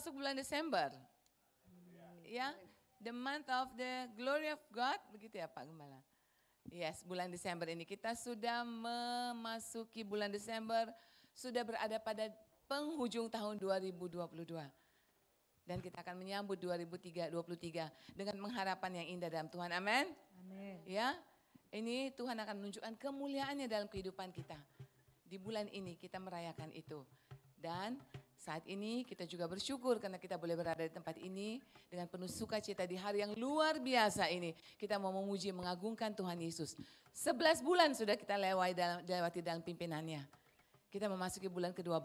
masuk bulan Desember. Ya, the month of the glory of God, begitu ya Pak Gembala? Yes, bulan Desember ini kita sudah memasuki bulan Desember, sudah berada pada penghujung tahun 2022. Dan kita akan menyambut 2023 dengan pengharapan yang indah dalam Tuhan. Amin. Amin. Ya, ini Tuhan akan menunjukkan kemuliaannya dalam kehidupan kita. Di bulan ini kita merayakan itu. Dan saat ini kita juga bersyukur karena kita boleh berada di tempat ini dengan penuh sukacita di hari yang luar biasa ini. Kita mau memuji, mengagungkan Tuhan Yesus. 11 bulan sudah kita lewati dalam pimpinannya. Kita memasuki bulan ke-12.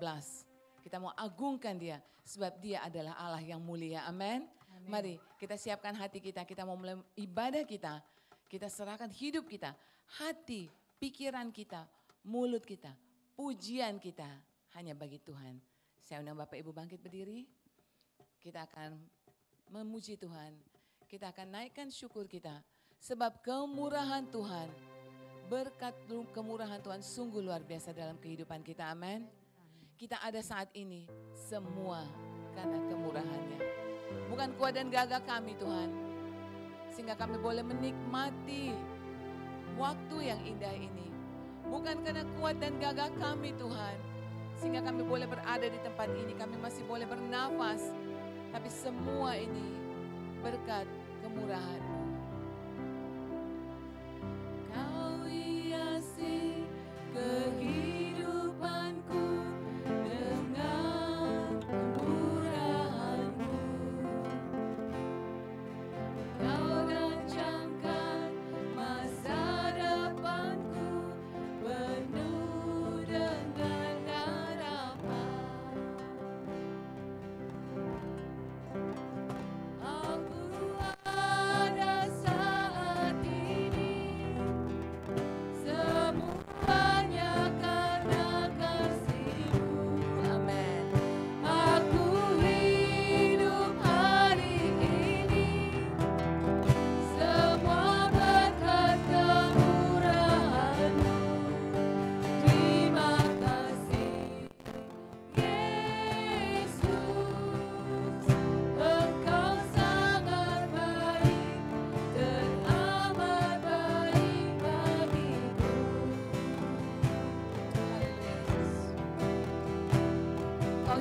Kita mau agungkan dia sebab dia adalah Allah yang mulia. Amin. Mari kita siapkan hati kita mau mulai ibadah kita. Kita serahkan hidup kita, hati, pikiran kita, mulut kita, pujian kita hanya bagi Tuhan. Saya undang Bapak Ibu bangkit berdiri. Kita akan memuji Tuhan. Kita akan naikkan syukur kita. Sebab kemurahan Tuhan, berkat kemurahan Tuhan sungguh luar biasa dalam kehidupan kita. Amin. Kita ada saat ini semua karena kemurahan-Nya. Bukan kuat dan gagah kami Tuhan. Sehingga kami boleh menikmati waktu yang indah ini. Bukan karena kuat dan gagah kami Tuhan. Sehingga kami boleh berada di tempat ini. Kami masih boleh bernafas. Tapi semua ini berkat kemurahan-Mu. Kau hiasi kehidupanku.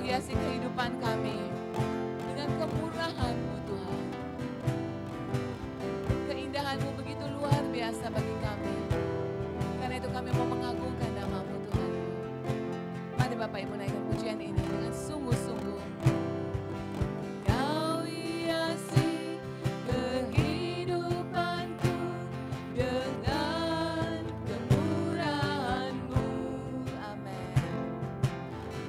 Hiasi kehidupan kami dengan kemurahan-Mu Tuhan. Keindahan-Mu begitu luar biasa bagi kami. Karena itu kami mau mengagungkan nama-Mu Tuhan. Mari Bapak Ibu naikkan pujian ini dengan sungguh-sungguh. Kau hiasi kehidupanku dengan kemurahan-Mu. Amin.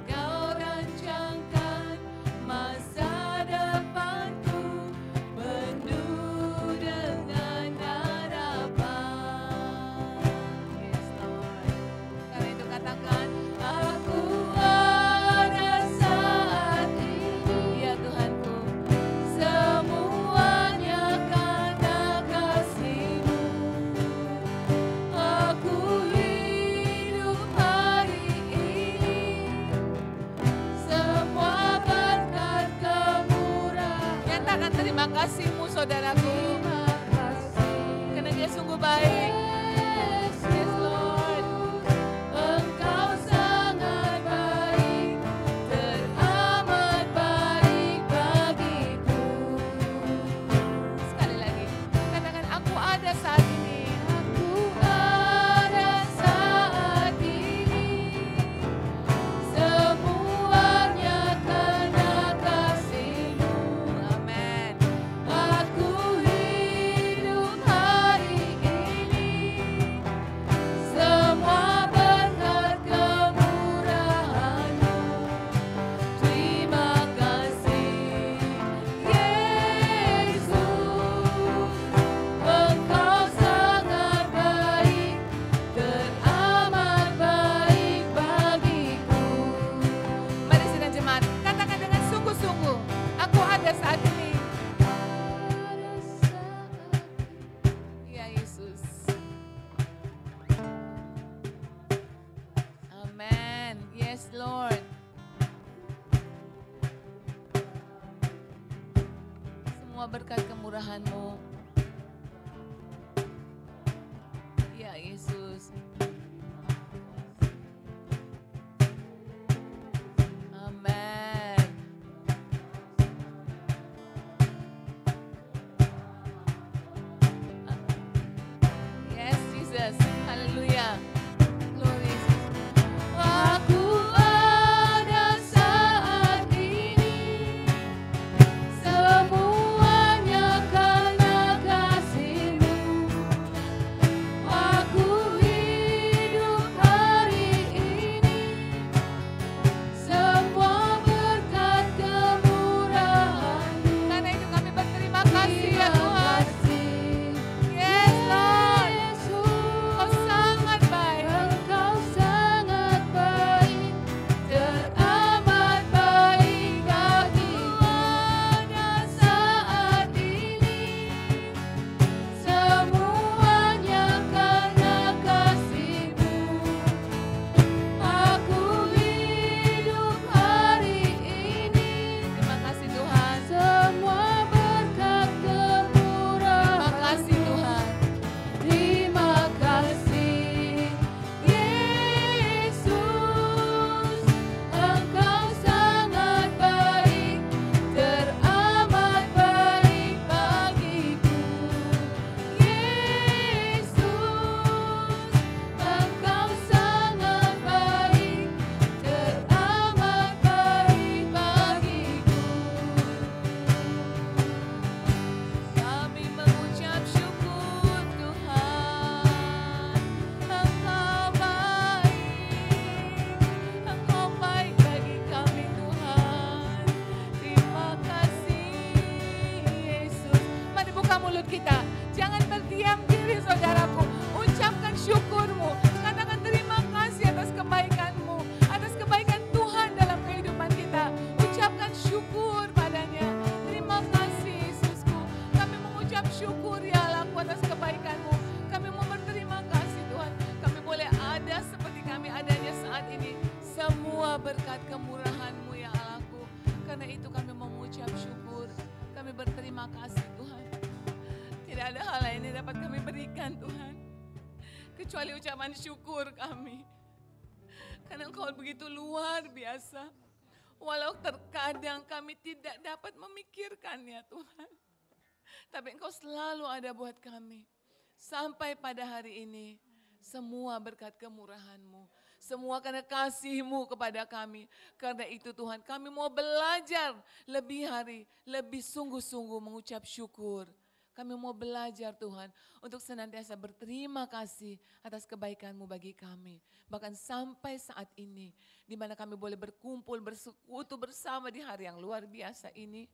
Kau rancangkan masa depanku penuh dengan harapan. Yes Lord. Karena itu katakan, aku ada saat ini. Ya Tuhanku, semuanya karena kasih-Mu. Aku hidup hari ini. Semua berkat kemurahan. Nyatakan terima kasih-Mu saudaraku. Karena Dia sungguh baik. Yes Lord. Engkau sangat baik. Teramat baik bagiku. Sekali lagi. Katakan aku ada saat ini. Aku ada saat ini. Semuanya karena kasih-Mu. Amin. Aku hidup hari ini. berkat kemurahan-Mu. Ya Yesus. Amen. Yes Jesus. Haleluya. Glory Yesus. Aku ada saat ini, semuanya karena kasih-Mu. Aku hidup hari ini, semua berkat kemurahan-Mu. Karena itu kami berterima kasih ya Tuhan. Yes Lord, Kau sangat baik. Engkau sangat baik, teramat baik bagiku. Ada saat ini, semuanya karena kasih-Mu. Aku hidup hari ini. Terima kasih Tuhan. Semua berkat kemurahan. Terima kasih Tuhan. Terima kasih Yesus. Engkau sangat baik, teramat baik bagiku. Yesus, Engkau sangat baik, teramat baik bagiku. Kami mengucap syukur Tuhan, Engkau baik bagi kami Tuhan. Terima kasih Yesus. Mari buka mulut kita, jangan berdiam diri saudaraku. Ucapkan syukur-Mu, katakan terima kasih atas kebaikan-Mu, atas kebaikan Tuhan dalam kehidupan kita. Ucapkan syukur padanya. Terima kasih Yesusku. Kami mengucap syukur ya Allahku atas kebaikan-Mu. Kami mau berterima kasih Tuhan. Kami boleh ada seperti kami adanya saat ini. Semua berkat kemurahan-Mu ya Allahku. Karena itu kami mengucap syukur. Kami berterima kasih Tuhan. Tidak ada hal lain yang dapat kami berikan Tuhan, kecuali ucapan syukur kami. Karena Engkau begitu luar biasa. Walau terkadang kami tidak dapat memikirkannya Tuhan, tapi Engkau selalu ada buat kami. Sampai pada hari ini, semua berkat kemurahan-Mu, semua karena kasih-Mu kepada kami. Karena itu Tuhan, kami mau belajar lebih hari, lebih sungguh-sungguh mengucap syukur. Kami mau belajar Tuhan untuk senantiasa berterima kasih atas kebaikan-Mu bagi kami. Bahkan sampai saat ini, di mana kami boleh berkumpul, bersekutu bersama di hari yang luar biasa ini.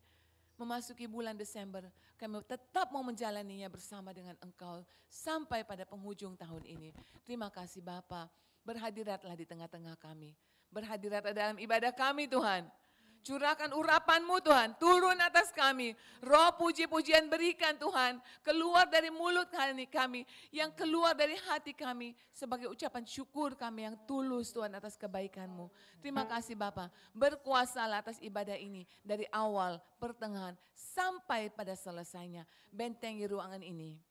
Memasuki bulan Desember, kami tetap mau menjalaninya bersama dengan Engkau sampai pada penghujung tahun ini. Terima kasih Bapa, berhadiratlah di tengah-tengah kami. Berhadiratlah dalam ibadah kami Tuhan. Curahkan urapan-Mu Tuhan, turun atas kami. Roh puji-pujian berikan Tuhan, keluar dari mulut kami, yang keluar dari hati kami sebagai ucapan syukur kami yang tulus Tuhan atas kebaikan-Mu. Terima kasih Bapa, berkuasalah atas ibadah ini dari awal, pertengahan, sampai pada selesainya. Bentengi ruangan ini.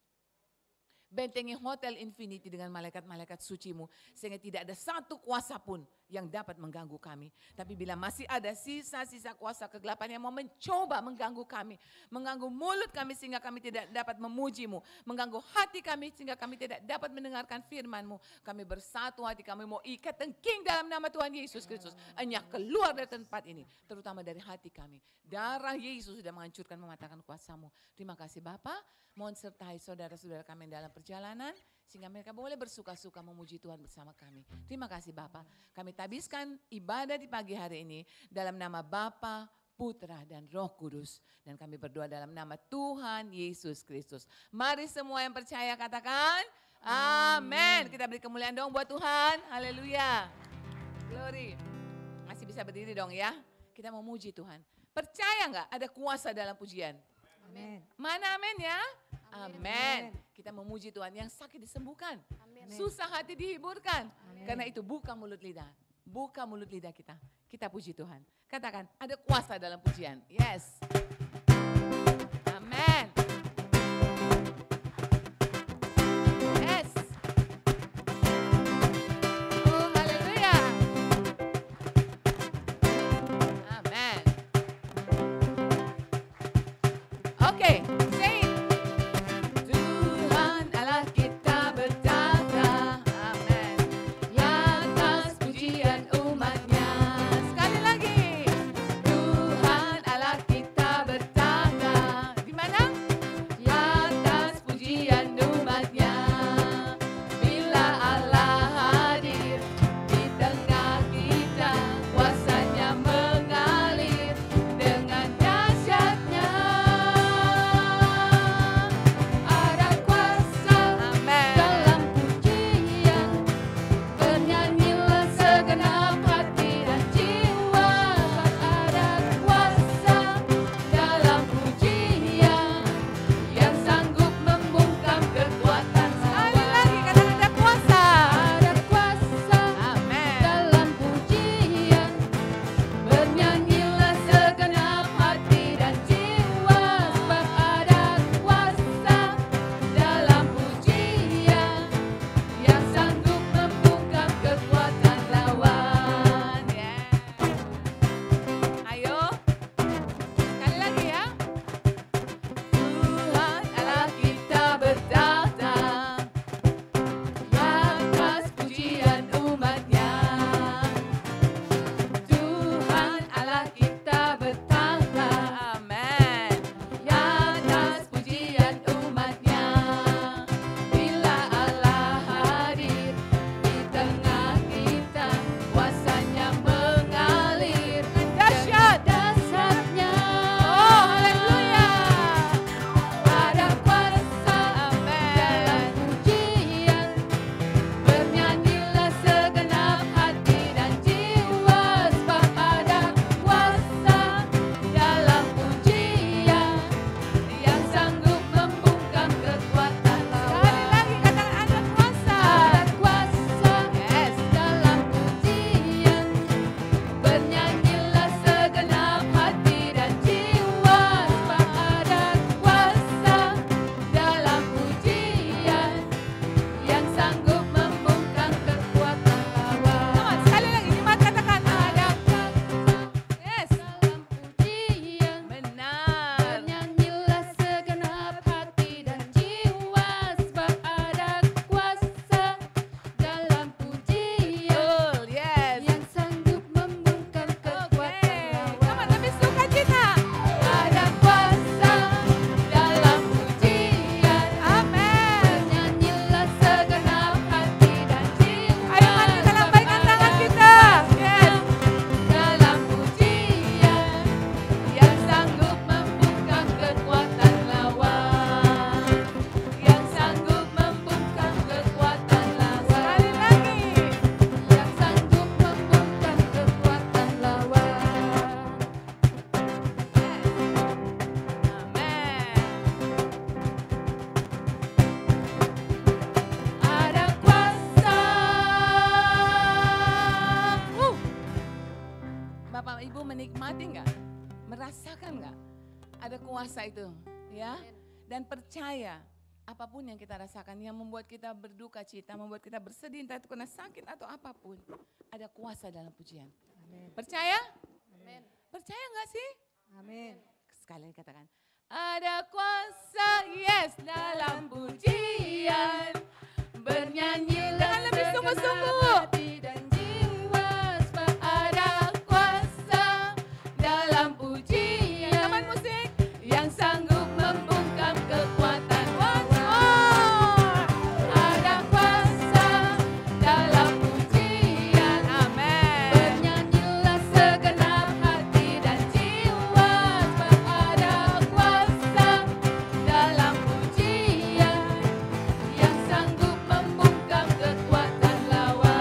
Bentengi Hotel Infinity dengan malaikat-malaikat suci-Mu, sehingga tidak ada satu kuasa pun yang dapat mengganggu kami. Tapi bila masih ada sisa-sisa kuasa kegelapan yang mau mencoba mengganggu kami, mengganggu mulut kami sehingga kami tidak dapat memuji-Mu, mengganggu hati kami sehingga kami tidak dapat mendengarkan firman-Mu, kami bersatu hati, kami mau ikat tengking dalam nama Tuhan Yesus Kristus. Hanya keluar dari tempat ini, terutama dari hati kami. Darah Yesus sudah menghancurkan, mematahkan kuasa-Mu. Terima kasih Bapa. Mohon sertai saudara-saudara kami yang dalam perjalanan, sehingga mereka boleh bersuka-suka memuji Tuhan bersama kami. Terima kasih Bapa. Kami tabiskan ibadah di pagi hari ini dalam nama Bapa, Putra dan Roh Kudus. Dan kami berdoa dalam nama Tuhan Yesus Kristus. Mari semua yang percaya katakan, amin. Kita beri kemuliaan dong buat Tuhan. Haleluya. Glory. Masih bisa berdiri dong ya. Kita mau muji Tuhan. Percaya nggak ada kuasa dalam pujian? Amin. Mana amin ya? Amin. Kita memuji Tuhan, yang sakit disembuhkan, susah hati dihiburkan. Amin. Karena itu buka mulut lidah. Buka mulut lidah kita. Kita puji Tuhan. Katakan, ada kuasa dalam pujian. Yes. Amin. Amen. Yes. Oh, haleluya. Amen. Oke, say it. Tuhan Allah kita bertata, amen, di atas pujian umatnya. Sekali lagi. Tuhan Allah kita bertata, di mana? Di atas pujian umatnya. Bila Allah hadir di tengah kita, kuasanya mengalir dengan dahsyatnya. Ada kuasa Amen. dalam pujian, bernyanyilah segenap hati dan jiwa. Ada kuasa dalam pujian yang sanggup membungkam kekuatan Sekali lawan. lagi katakan ada kuasa. Ada kuasa Amen. dalam pujian, bernyanyilah segenap hati dan jiwa. Sebab ada kuasa dalam pujian yang sanggup membungkam kekuatan lawan. Ayo. Sekali lagi ya. Tuhan Allah kita bertata, di atas pujian umatnya. Tuhan Allah kita bertata, Amen. di atas pujian umatnya. Bila Allah hadir di tengah kita, kuasanya mengalir Dahsyat. dahsyatnya. Oh, haleluya. Ada kuasa dalam pujian, bernyanyilah segenap hati dan jiwa. Sebab ada kuasa dalam pujian yang sanggup membungkam kekuatan Sekali lawan. lagi katakan ada kuasa. Ada kuasa Yes. dalam pujian, bernyanyilah segenap hati dan jiwa. Sebab ada kuasa dalam pujian yang sanggup membungkam kekuatan Come lawan. on, sekali lagi jemaat katakan Ada kuasa Yes. dalam pujian, Benar. bernyanyilah segenap hati dan jiwa. Sebab ada kuasa dalam pujian Betul. Yes. yang sanggup membungkam kekuatan Come on, lawan. lebih sukacita. Ada kuasa dalam pujian, Amen. bernyanyilah segenap hati dan jiwa. Ayo mari kita lambaikan tangan kita. Yes. Dalam pujian yang sanggup membungkam kekuatan lawan, yang sanggup membungkam kekuatan lawan, Sekali lagi. yang sanggup membungkam kekuatan lawan. Ada kuasa. Bapak Ibu menikmati nggak? Merasakan nggak? Ada kuasa itu, ya? Dan percaya apapun yang kita rasakan yang membuat kita berduka cita, membuat kita bersedih, entah itu kena sakit atau apapun, ada kuasa dalam pujian. Percaya? Percaya nggak sih? Amin. Sekali lagi katakan, ada kuasa, yes, dalam pujian. Bernyanyilah Dengan lebih segenap sungguh-sungguh. hati dan jiwa. Sebab ada kuasa dalam pujian Teman musik, yang sanggup membungkam kekuatan once lawan. more. Ada kuasa dalam pujian, Amen. bernyanyilah segenap hati dan jiwa. Sebab ada kuasa dalam pujian yang sanggup membungkam kekuatan lawan.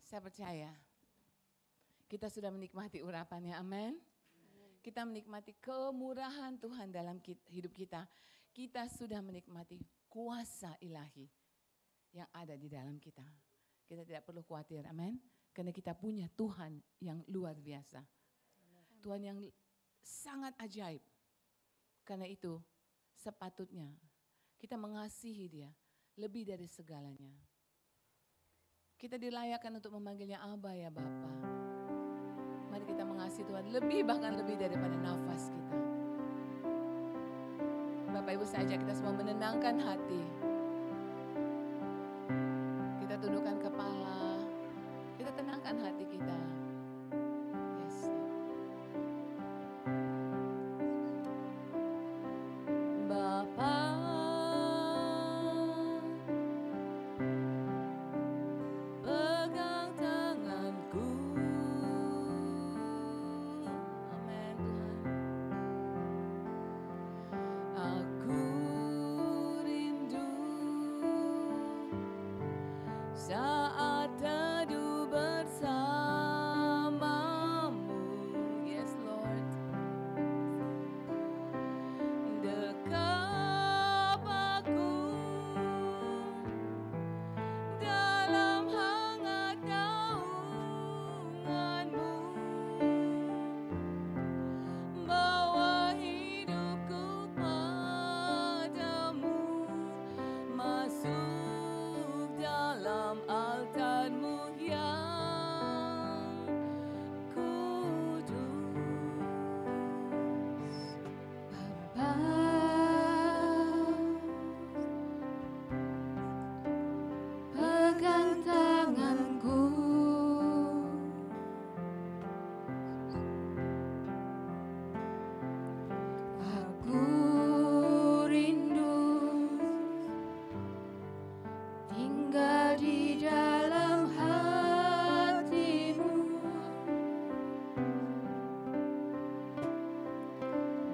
Saya percaya kita sudah menikmati urapannya, amin. Kita menikmati kemurahan Tuhan dalam hidup kita. Kita sudah menikmati kuasa ilahi yang ada di dalam kita. Kita tidak perlu khawatir, amin. Karena kita punya Tuhan yang luar biasa. Tuhan yang sangat ajaib. Karena itu sepatutnya kita mengasihi Dia lebih dari segalanya. Kita dilayakkan untuk memanggilnya Abba ya Bapa. Mari kita mengasihi Tuhan bahkan lebih daripada nafas kita. Bapak Ibu, saya ajak kita semua menenangkan hati. Kita tundukkan kepala, kita tenangkan hati kita. Yes. Bapa, pegang tanganku. Amin Tuhan. Aku rindu saat teduh bersamamu. Yes Lord. Dekap aku dalam hangat naunganmu. Bawa hidupku padamu, masuk dalam altarmu yang kudus. Bapa, pegang tanganku. Aku rindu tinggal di dalam hatimu,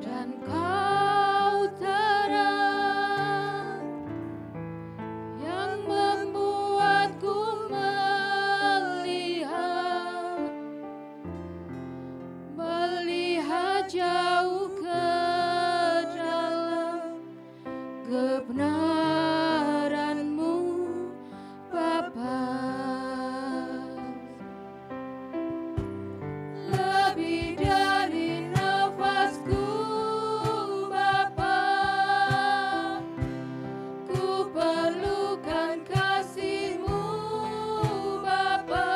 dan kau terang yang membuatku melihat jauh ke dalam kebenaranmu, Bapa. Lebih dari nafasku, Bapa, ku perlukan kasih-Mu, Bapa.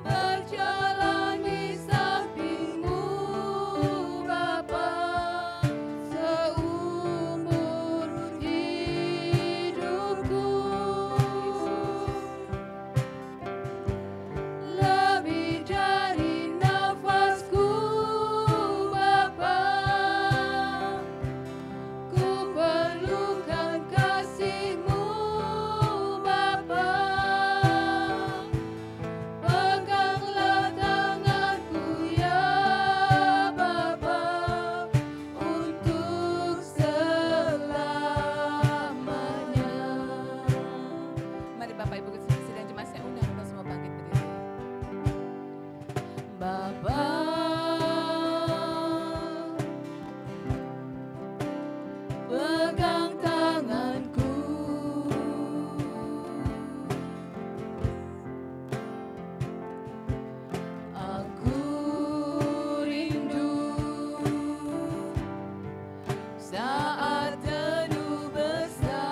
Berjalan di samping-Mu, Bapa, seumur hidupku. Lebih dari nafasku, Bapa, ku perlukan kasih-Mu, Bapa. Peganglah tanganku ya Bapa, untuk selamanya. Mari Bapak Ibu sidang jemaat, saya undang kita semua bangkit berdiri. Bapa, pegang tanganku. Aku rindu saat teduh bersamamu,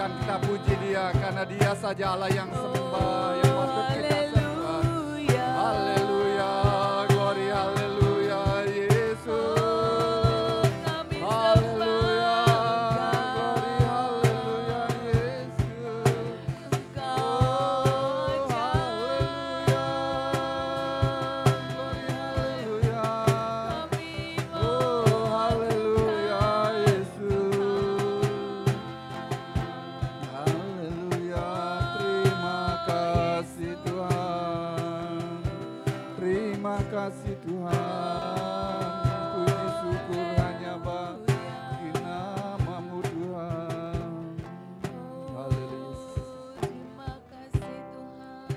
Silakan kita puji Dia karena Dia saja Allah yang sembah, yang patut kita sembah. Haleluya, glory haleluya Yesus. Haleluya, glory haleluya Yesus. Oh haleluya, glory haleluya. Oh haleluya Yesus. Haleluya, terima kasih Tuhan. Terima kasih Tuhan. Puji syukur hanya bagi nama-Mu Tuhan. Haleluya. Terima kasih Tuhan.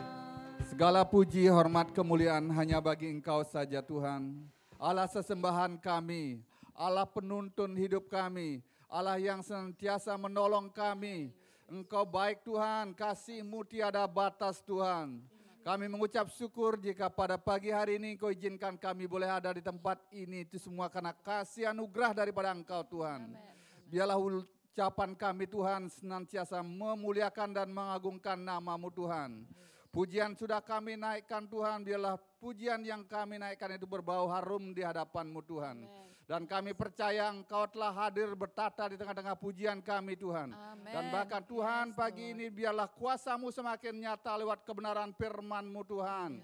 Segala puji, hormat, kemuliaan hanya bagi Engkau saja Tuhan. Allah sesembahan kami, Allah penuntun hidup kami, Allah yang senantiasa menolong kami. Engkau baik Tuhan, kasih-Mu tiada batas Tuhan. Kami mengucap syukur jika pada pagi hari ini Engkau izinkan kami boleh ada di tempat ini. Itu semua karena kasih anugerah daripada Engkau Tuhan. Biarlah ucapan kami Tuhan senantiasa memuliakan dan mengagungkan nama-Mu Tuhan. Pujian sudah kami naikkan Tuhan, biarlah pujian yang kami naikkan itu berbau harum di hadapan-Mu Tuhan. Dan kami percaya Engkau telah hadir bertata di tengah-tengah pujian kami Tuhan. Amen. Dan bahkan Tuhan pagi ini biarlah kuasa-Mu semakin nyata lewat kebenaran firman-Mu Tuhan.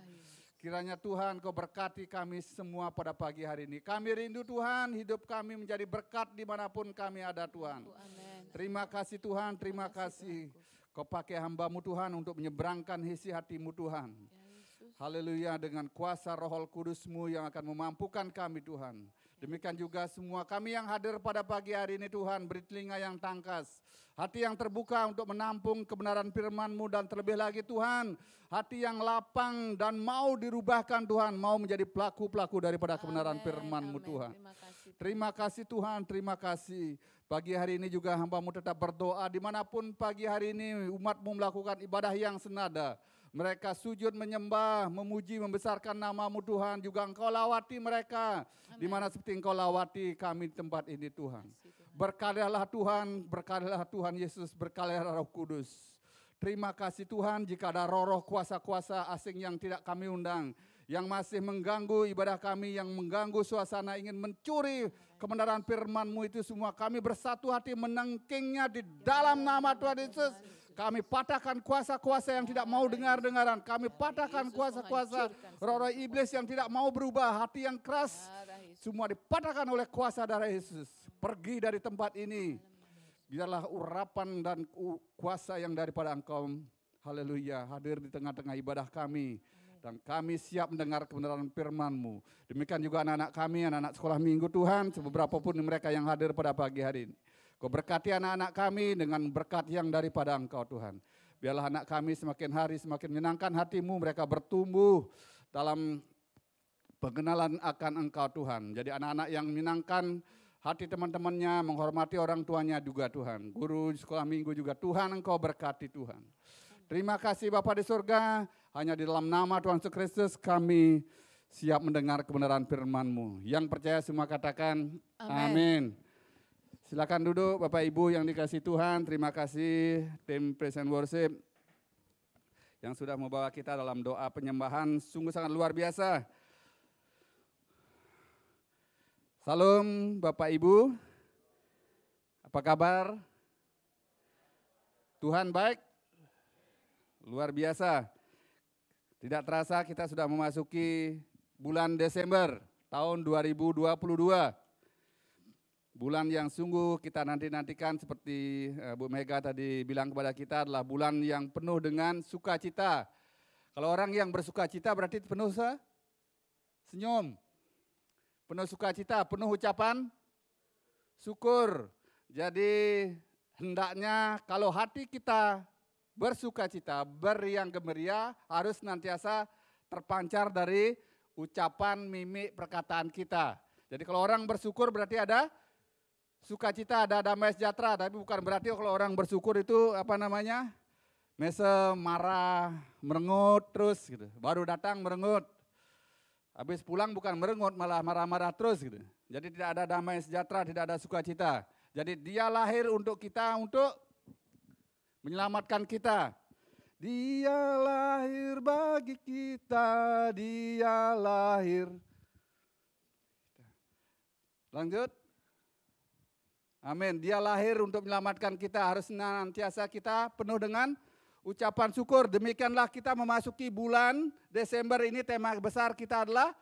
Kiranya Tuhan Kau berkati kami semua pada pagi hari ini. Kami rindu Tuhan, hidup kami menjadi berkat dimanapun kami ada Tuhan. Amen. Terima kasih Tuhan, terima kasih. Kau pakai hamba-Mu Tuhan untuk menyeberangkan isi hati-Mu Tuhan. Haleluya, dengan kuasa Roh Kudus-Mu yang akan memampukan kami Tuhan. Demikian juga semua kami yang hadir pada pagi hari ini Tuhan, beri telinga yang tangkas, hati yang terbuka untuk menampung kebenaran firman-Mu, dan terlebih lagi Tuhan, hati yang lapang dan mau dirubahkan Tuhan, mau menjadi pelaku-pelaku daripada kebenaran firman-Mu Tuhan. Terima kasih Tuhan, terima kasih. Pagi hari ini juga hamba-Mu tetap berdoa dimanapun pagi hari ini umat-Mu melakukan ibadah yang senada. Mereka sujud menyembah, memuji, membesarkan nama-Mu Tuhan. Juga Engkau lawati mereka. Di mana seperti Engkau lawati kami di tempat ini Tuhan. Berkalilah Tuhan Yesus, berkalilah Roh Kudus. Terima kasih Tuhan jika ada roh-roh kuasa-kuasa asing yang tidak kami undang. Yang masih mengganggu ibadah kami, yang mengganggu suasana, ingin mencuri kebenaran firman-Mu itu semua. Kami bersatu hati menengkingnya di dalam nama Tuhan Yesus. Kami patahkan kuasa-kuasa yang tidak mau dengar-dengaran. Kami patahkan kuasa-kuasa roh-roh iblis yang tidak mau berubah. Hati yang keras semua dipatahkan oleh kuasa darah Yesus. Pergi dari tempat ini. Biarlah urapan dan kuasa yang daripada Engkau, haleluya, hadir di tengah-tengah ibadah kami. Dan kami siap mendengar kebenaran firman-Mu. Demikian juga anak-anak kami, anak-anak sekolah minggu Tuhan, seberapa pun mereka yang hadir pada pagi hari ini. Kau berkati anak-anak kami dengan berkat yang daripada Engkau Tuhan. Biarlah anak kami semakin hari semakin menyenangkan hati-Mu, mereka bertumbuh dalam pengenalan akan Engkau Tuhan. Jadi anak-anak yang menyenangkan hati teman-temannya, menghormati orang tuanya juga Tuhan. Guru di sekolah minggu juga Tuhan, Engkau berkati Tuhan. Terima kasih Bapa di surga, hanya di dalam nama Tuhan Yesus Kristus kami siap mendengar kebenaran firman-Mu. Yang percaya semua katakan amin. Silakan duduk Bapak Ibu yang dikasih Tuhan. Terima kasih tim Praise and Worship yang sudah membawa kita dalam doa penyembahan sungguh sangat luar biasa. Salam Bapak Ibu, apa kabar? Tuhan baik, luar biasa. Tidak terasa kita sudah memasuki bulan Desember tahun 2022. Bulan yang sungguh kita nanti-nantikan seperti Bu Mega tadi bilang kepada kita adalah bulan yang penuh dengan sukacita. Kalau orang yang bersukacita berarti penuh senyum, penuh sukacita, penuh ucapan syukur. Jadi hendaknya kalau hati kita bersukacita, beriang gemeria, harus nantiasa terpancar dari ucapan, mimik, perkataan kita. Jadi kalau orang bersyukur berarti ada sukacita, ada damai sejahtera, tapi bukan berarti kalau orang bersyukur itu mesem, marah, merengut terus gitu. Baru datang merengut. Habis pulang bukan merengut, malah marah-marah terus gitu. Jadi tidak ada damai sejahtera, tidak ada sukacita. Jadi dia lahir untuk kita untuk menyelamatkan kita. Dia lahir bagi kita, dia lahir. Lanjut. Amin. Dia lahir untuk menyelamatkan kita. Harus senantiasa kita penuh dengan ucapan syukur. Demikianlah kita memasuki bulan Desember ini. Tema besar kita adalah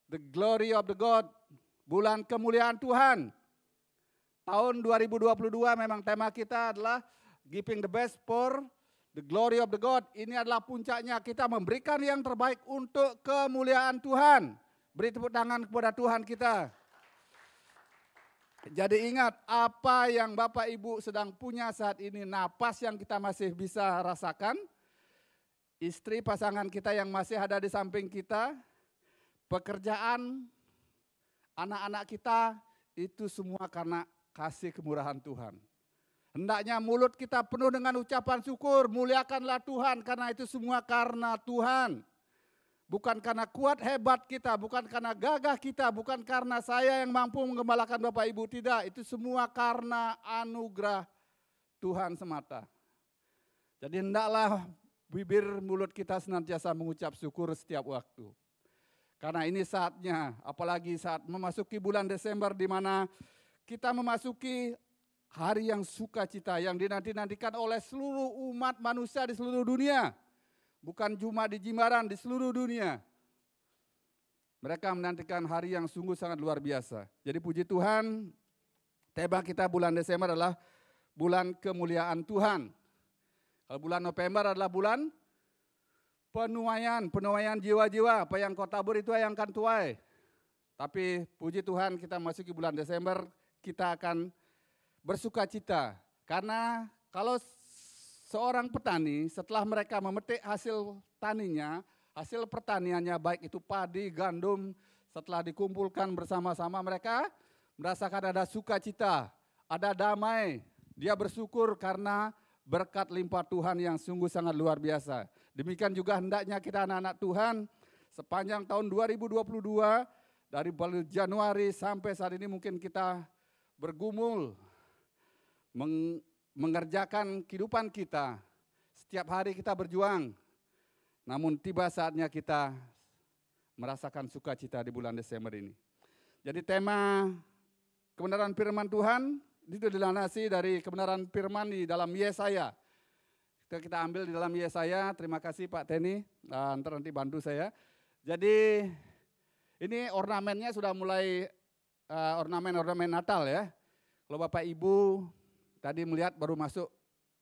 The Glory of the God. Bulan kemuliaan Tuhan. Tahun 2022 memang tema kita adalah Giving the best for the glory of the God. Ini adalah puncaknya, kita memberikan yang terbaik untuk kemuliaan Tuhan. Beri tepuk tangan kepada Tuhan kita. Jadi ingat, apa yang Bapak Ibu sedang punya saat ini, napas yang kita masih bisa rasakan, istri pasangan kita yang masih ada di samping kita, pekerjaan, anak-anak kita, itu semua karena kasih kemurahan Tuhan. Hendaknya mulut kita penuh dengan ucapan syukur, muliakanlah Tuhan, karena itu semua karena Tuhan. Bukan karena kuat hebat kita, bukan karena gagah kita, bukan karena saya yang mampu menggembalakan Bapak Ibu, tidak. Itu semua karena anugerah Tuhan semata. Jadi hendaklah bibir mulut kita senantiasa mengucap syukur setiap waktu. Karena ini saatnya, apalagi saat memasuki bulan Desember di mana kita memasuki hari yang sukacita, yang dinanti-nantikan oleh seluruh umat manusia di seluruh dunia. Bukan cuma di Jimbaran, di seluruh dunia. Mereka menantikan hari yang sungguh sangat luar biasa. Jadi puji Tuhan, tema kita bulan Desember adalah bulan kemuliaan Tuhan. Kalau bulan November adalah bulan penuaian jiwa-jiwa. Apa yang kau tabur itu yang akan tuai. Tapi puji Tuhan kita masuki bulan Desember, kita akan bersuka cita. Karena kalau seorang petani setelah mereka memetik hasil taninya, hasil pertaniannya baik itu padi, gandum, setelah dikumpulkan bersama-sama mereka merasakan ada sukacita, ada damai. Dia bersyukur karena berkat limpah Tuhan yang sungguh sangat luar biasa. Demikian juga hendaknya kita anak-anak Tuhan sepanjang tahun 2022 dari bulan Januari sampai saat ini mungkin kita bergumul mengerjakan kehidupan kita, setiap hari kita berjuang, namun tiba saatnya kita merasakan sukacita di bulan Desember ini. Jadi tema kebenaran firman Tuhan itu dilandasi dari kebenaran firman di dalam Yesaya. Kita ambil di dalam Yesaya, terima kasih Pak Teni, nanti bantu saya. Jadi ini ornamennya sudah mulai ornamen-ornamen Natal ya. Kalau Bapak Ibu tadi melihat baru masuk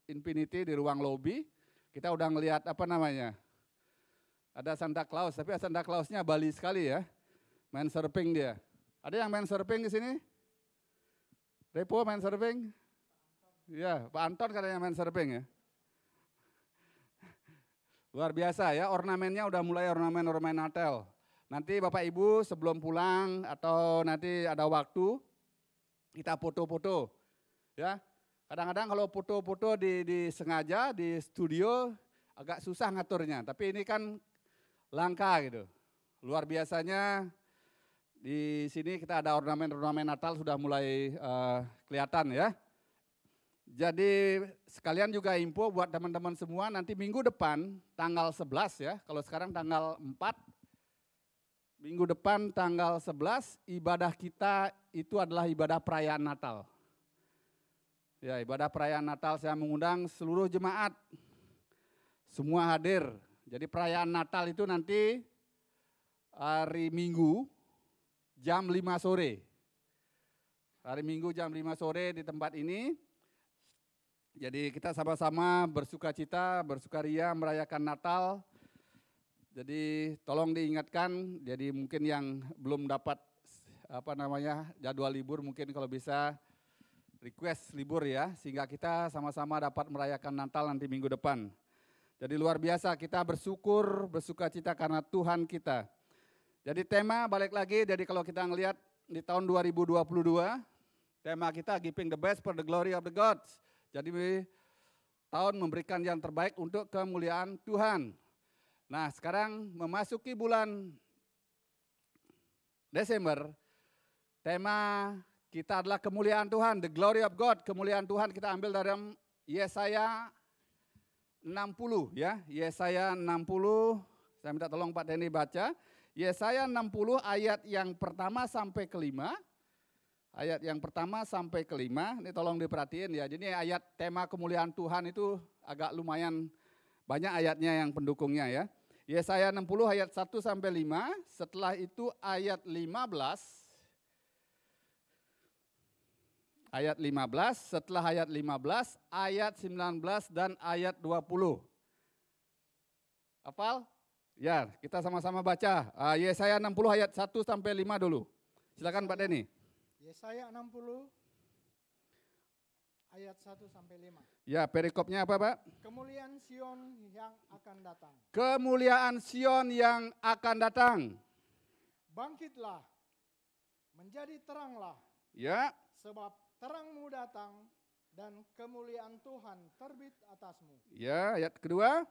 Infinity di ruang lobby, kita udah ngelihat apa namanya, ada Santa Claus, tapi Santa Clausnya Bali sekali ya, main surfing dia. Ada yang main surfing di sini? Repo main surfing? Ya, Pak Anton katanya main surfing ya. Luar biasa ya, ornamennya udah mulai ornamen-ornamen Natal. Nanti Bapak Ibu sebelum pulang atau nanti ada waktu, kita foto-foto ya. Kadang-kadang kalau foto-foto disengaja di studio agak susah ngaturnya, tapi ini kan langka gitu. Luar biasanya di sini kita ada ornamen-ornamen Natal sudah mulai kelihatan ya. Jadi sekalian juga info buat teman-teman semua, nanti minggu depan tanggal 11 ya, kalau sekarang tanggal 4, minggu depan tanggal 11 ibadah kita itu adalah ibadah perayaan Natal. Ya, ibadah perayaan Natal saya mengundang seluruh jemaat, semua hadir. Jadi perayaan Natal itu nanti hari Minggu jam 5 sore. Hari Minggu jam 5 sore di tempat ini. Jadi kita sama-sama bersuka cita, bersukaria merayakan Natal. Jadi tolong diingatkan, jadi mungkin yang belum dapat jadwal libur mungkin kalau bisa request libur ya, sehingga kita sama-sama dapat merayakan Natal nanti minggu depan. Jadi luar biasa kita bersyukur, bersuka cita karena Tuhan kita. Jadi tema balik lagi, jadi kalau kita ngelihat di tahun 2022, tema kita Giving the best for the glory of the God. Jadi tahun memberikan yang terbaik untuk kemuliaan Tuhan. Nah sekarang memasuki bulan Desember, tema kita adalah kemuliaan Tuhan, the glory of God. Kemuliaan Tuhan kita ambil dari Yesaya 60 ya. Yesaya 60, saya minta tolong Pak Denny baca. Yesaya 60 ayat yang pertama sampai kelima. Ayat yang pertama sampai kelima, ini tolong diperhatiin ya. Jadi ayat tema kemuliaan Tuhan itu agak lumayan banyak ayatnya yang pendukungnya ya. Yesaya 60 ayat 1 sampai 5, setelah itu ayat 15. Ayat 15, setelah ayat 15, ayat 19 dan ayat 20. Hafal? Ya, kita sama-sama baca. Yesaya 60 ayat 1 sampai 5 dulu. Silakan Pak Denny. Yesaya 60 ayat 1 sampai 5. Ya, perikopnya apa, Pak? Kemuliaan Sion yang akan datang. Kemuliaan Sion yang akan datang. Bangkitlah, menjadi teranglah, Ya, sebab terangmu datang dan kemuliaan Tuhan terbit atasmu. ya, ayat kedua.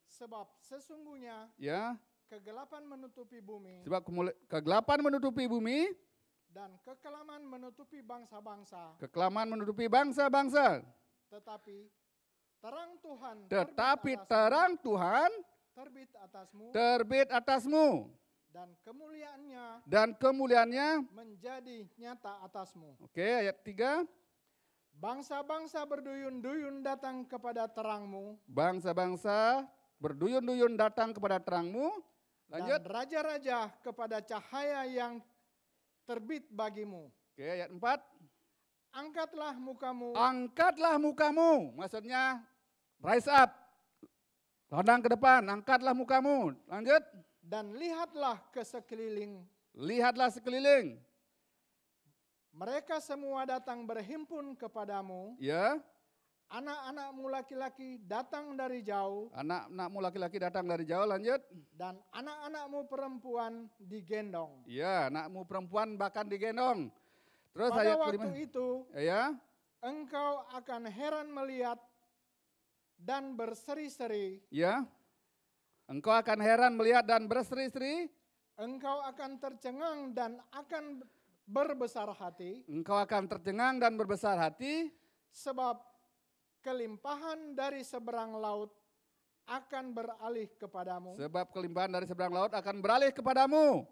Sebab sesungguhnya Ya, kegelapan menutupi bumi sebab kegelapan menutupi bumi, dan kekelaman menutupi bangsa-bangsa, kekelaman menutupi bangsa-bangsa. tetapi terang Tuhan Tetapi terbit atasmu, terang Tuhan terbit atasmu, terbit atasmu, dan kemuliaannya menjadi nyata atasmu. Oke, ayat 3. Bangsa-bangsa berduyun-duyun datang kepada terangmu, Bangsa-bangsa berduyun-duyun datang kepada terangmu. Lanjut. dan raja-raja kepada cahaya yang terbit bagimu. Oke, ayat 4. Angkatlah mukamu, Angkatlah mukamu, maksudnya rise up. Pandang ke depan, angkatlah mukamu. Lanjut. dan lihatlah ke sekeliling. Lihatlah sekeliling. Mereka semua datang berhimpun kepadamu. Ya, Anak-anakmu laki-laki datang dari jauh, anak-anakmu laki-laki datang dari jauh. Lanjut. dan anak-anakmu perempuan digendong. Ya, anakmu perempuan bahkan digendong. Terus Pada ayat waktu kelima. itu, Ya, engkau akan heran melihat dan berseri-seri. ya. Engkau akan heran melihat dan berseri-seri. Engkau akan tercengang dan akan berbesar hati, Engkau akan tercengang dan berbesar hati. sebab kelimpahan dari seberang laut akan beralih kepadamu, Sebab kelimpahan dari seberang laut akan beralih kepadamu.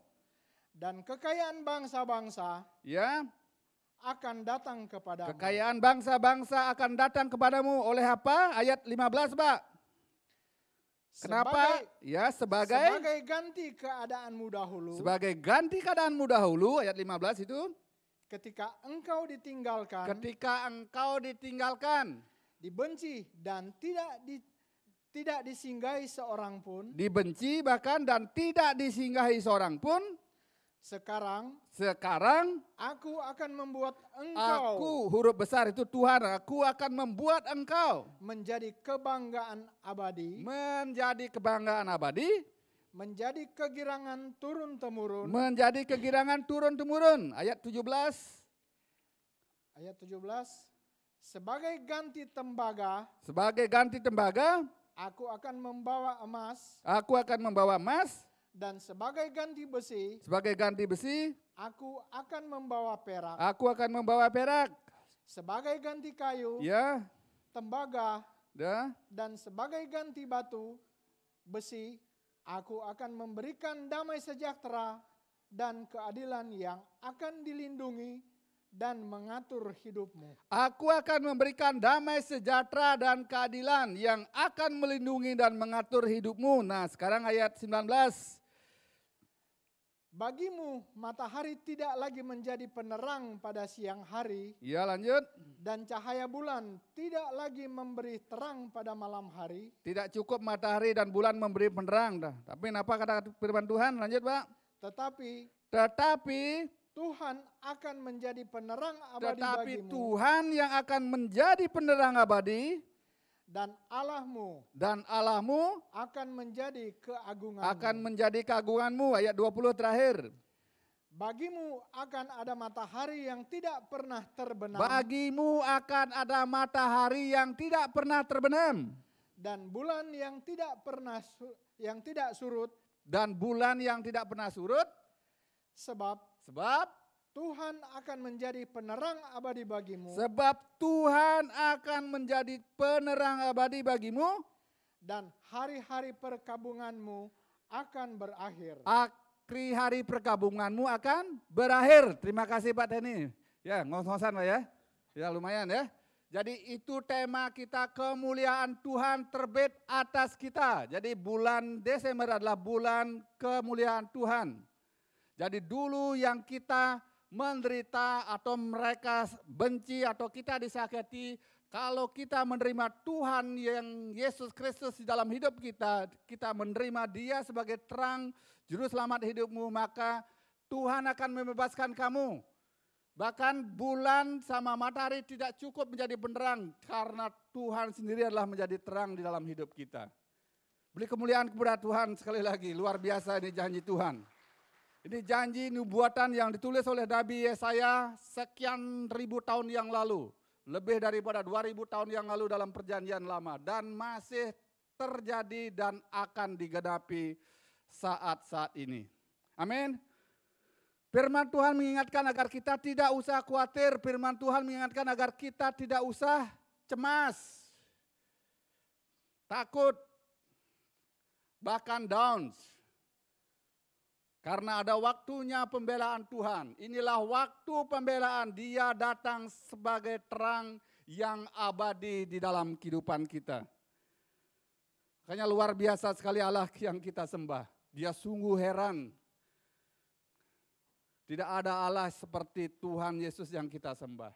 dan kekayaan bangsa-bangsa Ya, akan datang kepadamu. kekayaan bangsa-bangsa akan datang kepadamu. Oleh apa? Ayat 15, Pak. Kenapa? Ya, Sebagai ganti keadaanmu dahulu, sebagai ganti keadaanmu dahulu, ayat 15 itu. ketika engkau ditinggalkan, Ketika engkau ditinggalkan, dibenci dan tidak disinggahi seorang pun, dibenci bahkan dan tidak disinggahi seorang pun, sekarang sekarang aku akan membuat engkau aku, huruf besar itu Tuhan, aku akan membuat engkau menjadi kebanggaan abadi, menjadi kebanggaan abadi, menjadi kegirangan turun-temurun. menjadi kegirangan turun-temurun. Ayat 17, Ayat 17, sebagai ganti tembaga, sebagai ganti tembaga, aku akan membawa emas, aku akan membawa emas, dan sebagai ganti besi, sebagai ganti besi, aku akan membawa perak. aku akan membawa perak. Sebagai ganti kayu, Ya, tembaga, dah. dan sebagai ganti batu, besi, aku akan memberikan damai sejahtera dan keadilan yang akan dilindungi dan mengatur hidupmu. Aku akan memberikan damai sejahtera dan keadilan yang akan melindungi dan mengatur hidupmu. Nah, sekarang ayat 19. Bagimu matahari tidak lagi menjadi penerang pada siang hari, Ya, lanjut. dan cahaya bulan tidak lagi memberi terang pada malam hari. Tidak cukup matahari dan bulan memberi penerang. Dah. Tapi apa kata firman Tuhan? Lanjut, Pak. Tetapi Tuhan akan menjadi penerang abadi bagimu, Tuhan yang akan menjadi penerang abadi, dan dan Allahmu akan menjadi keagunganmu. akan menjadi keagunganmu. Ayat 20 terakhir. Bagimu akan ada matahari yang tidak pernah terbenam, Bagimu akan ada matahari yang tidak pernah terbenam, dan bulan yang tidak surut, dan bulan yang tidak pernah surut, sebab sebab Tuhan akan menjadi penerang abadi bagimu. Sebab Tuhan akan menjadi penerang abadi bagimu. Dan hari-hari perkabunganmu akan berakhir. Hari perkabunganmu akan berakhir. Terima kasih Pak Teni. Ya, ngos-ngosan Pak ya. Ya lumayan ya. Jadi itu tema kita, kemuliaan Tuhan terbit atas kita. Jadi bulan Desember adalah bulan kemuliaan Tuhan. Jadi dulu yang kita menderita atau mereka benci atau kita disakiti, kalau kita menerima Tuhan yang Yesus Kristus di dalam hidup kita, kita menerima Dia sebagai terang juru selamat hidupmu, maka Tuhan akan membebaskan kamu. Bahkan bulan sama matahari tidak cukup menjadi penerang karena Tuhan sendiri adalah menjadi terang di dalam hidup kita. Beri kemuliaan kepada Tuhan sekali lagi, luar biasa ini janji Tuhan. Ini janji nubuatan yang ditulis oleh Nabi Yesaya sekian ribu tahun yang lalu. Lebih daripada 2000 tahun yang lalu dalam perjanjian lama. Dan masih terjadi dan akan digenapi saat-saat ini. Amin. Firman Tuhan mengingatkan agar kita tidak usah khawatir. Firman Tuhan mengingatkan agar kita tidak usah cemas, takut, bahkan down. Karena ada waktunya pembelaan Tuhan. Inilah waktu pembelaan. Dia datang sebagai terang yang abadi di dalam kehidupan kita. Makanya luar biasa sekali Allah yang kita sembah. Dia sungguh heran. Tidak ada Allah seperti Tuhan Yesus yang kita sembah.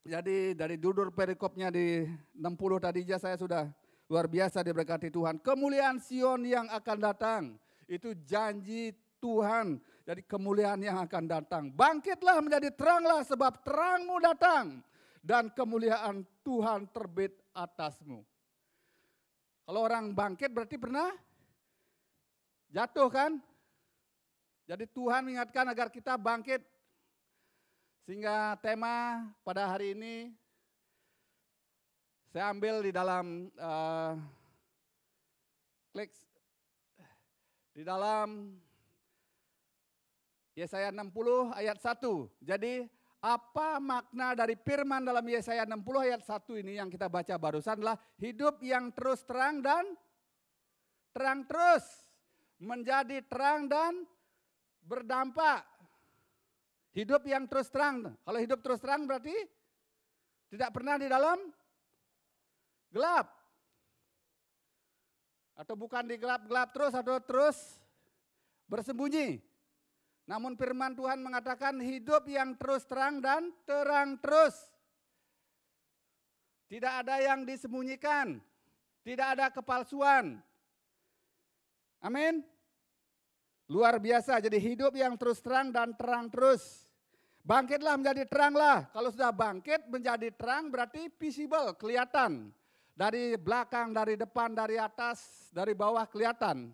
Jadi dari judul perikopnya di 60 tadi saya sudah luar biasa diberkati Tuhan. Kemuliaan Sion yang akan datang. Itu janji Tuhan. Jadi kemuliaan yang akan datang. Bangkitlah menjadi teranglah sebab terangmu datang. Dan kemuliaan Tuhan terbit atasmu. Kalau orang bangkit berarti pernah jatuh kan? Jadi Tuhan mengingatkan agar kita bangkit. Sehingga tema pada hari ini saya ambil di dalam Yesaya 60 ayat 1. Jadi apa makna dari firman dalam Yesaya 60 ayat 1 ini yang kita baca barusan adalah hidup yang terus terang dan terang terus. Menjadi terang dan berdampak. Hidup yang terus terang. Kalau hidup terus terang berarti tidak pernah di dalam gelap. Atau bukan di gelap-gelap terus atau terus bersembunyi. Namun firman Tuhan mengatakan hidup yang terus terang dan terang terus. Tidak ada yang disembunyikan. Tidak ada kepalsuan. Amin. Luar biasa, jadi hidup yang terus terang dan terang terus. Bangkitlah menjadi teranglah. Kalau sudah bangkit menjadi terang berarti visible, kelihatan. Dari belakang, dari depan, dari atas, dari bawah kelihatan.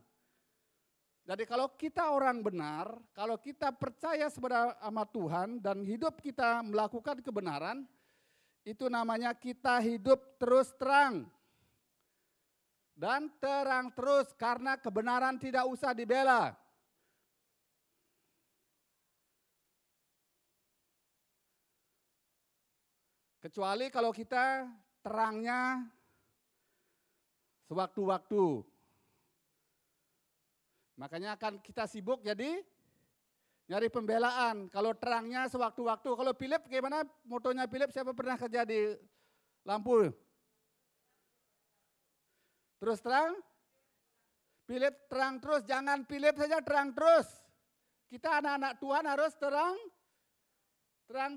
Jadi kalau kita orang benar, kalau kita percaya sama Tuhan dan hidup kita melakukan kebenaran, itu namanya kita hidup terus terang. Dan terang terus karena kebenaran tidak usah dibela. Kecuali kalau kita terangnya sewaktu-waktu. Makanya akan kita sibuk jadi nyari pembelaan. Kalau terangnya sewaktu-waktu. Kalau Philip gimana motonya Philip? Siapa pernah kerja di lampu? Terus terang? Philip terang terus. Jangan Philip saja terang terus. Kita anak-anak Tuhan harus terang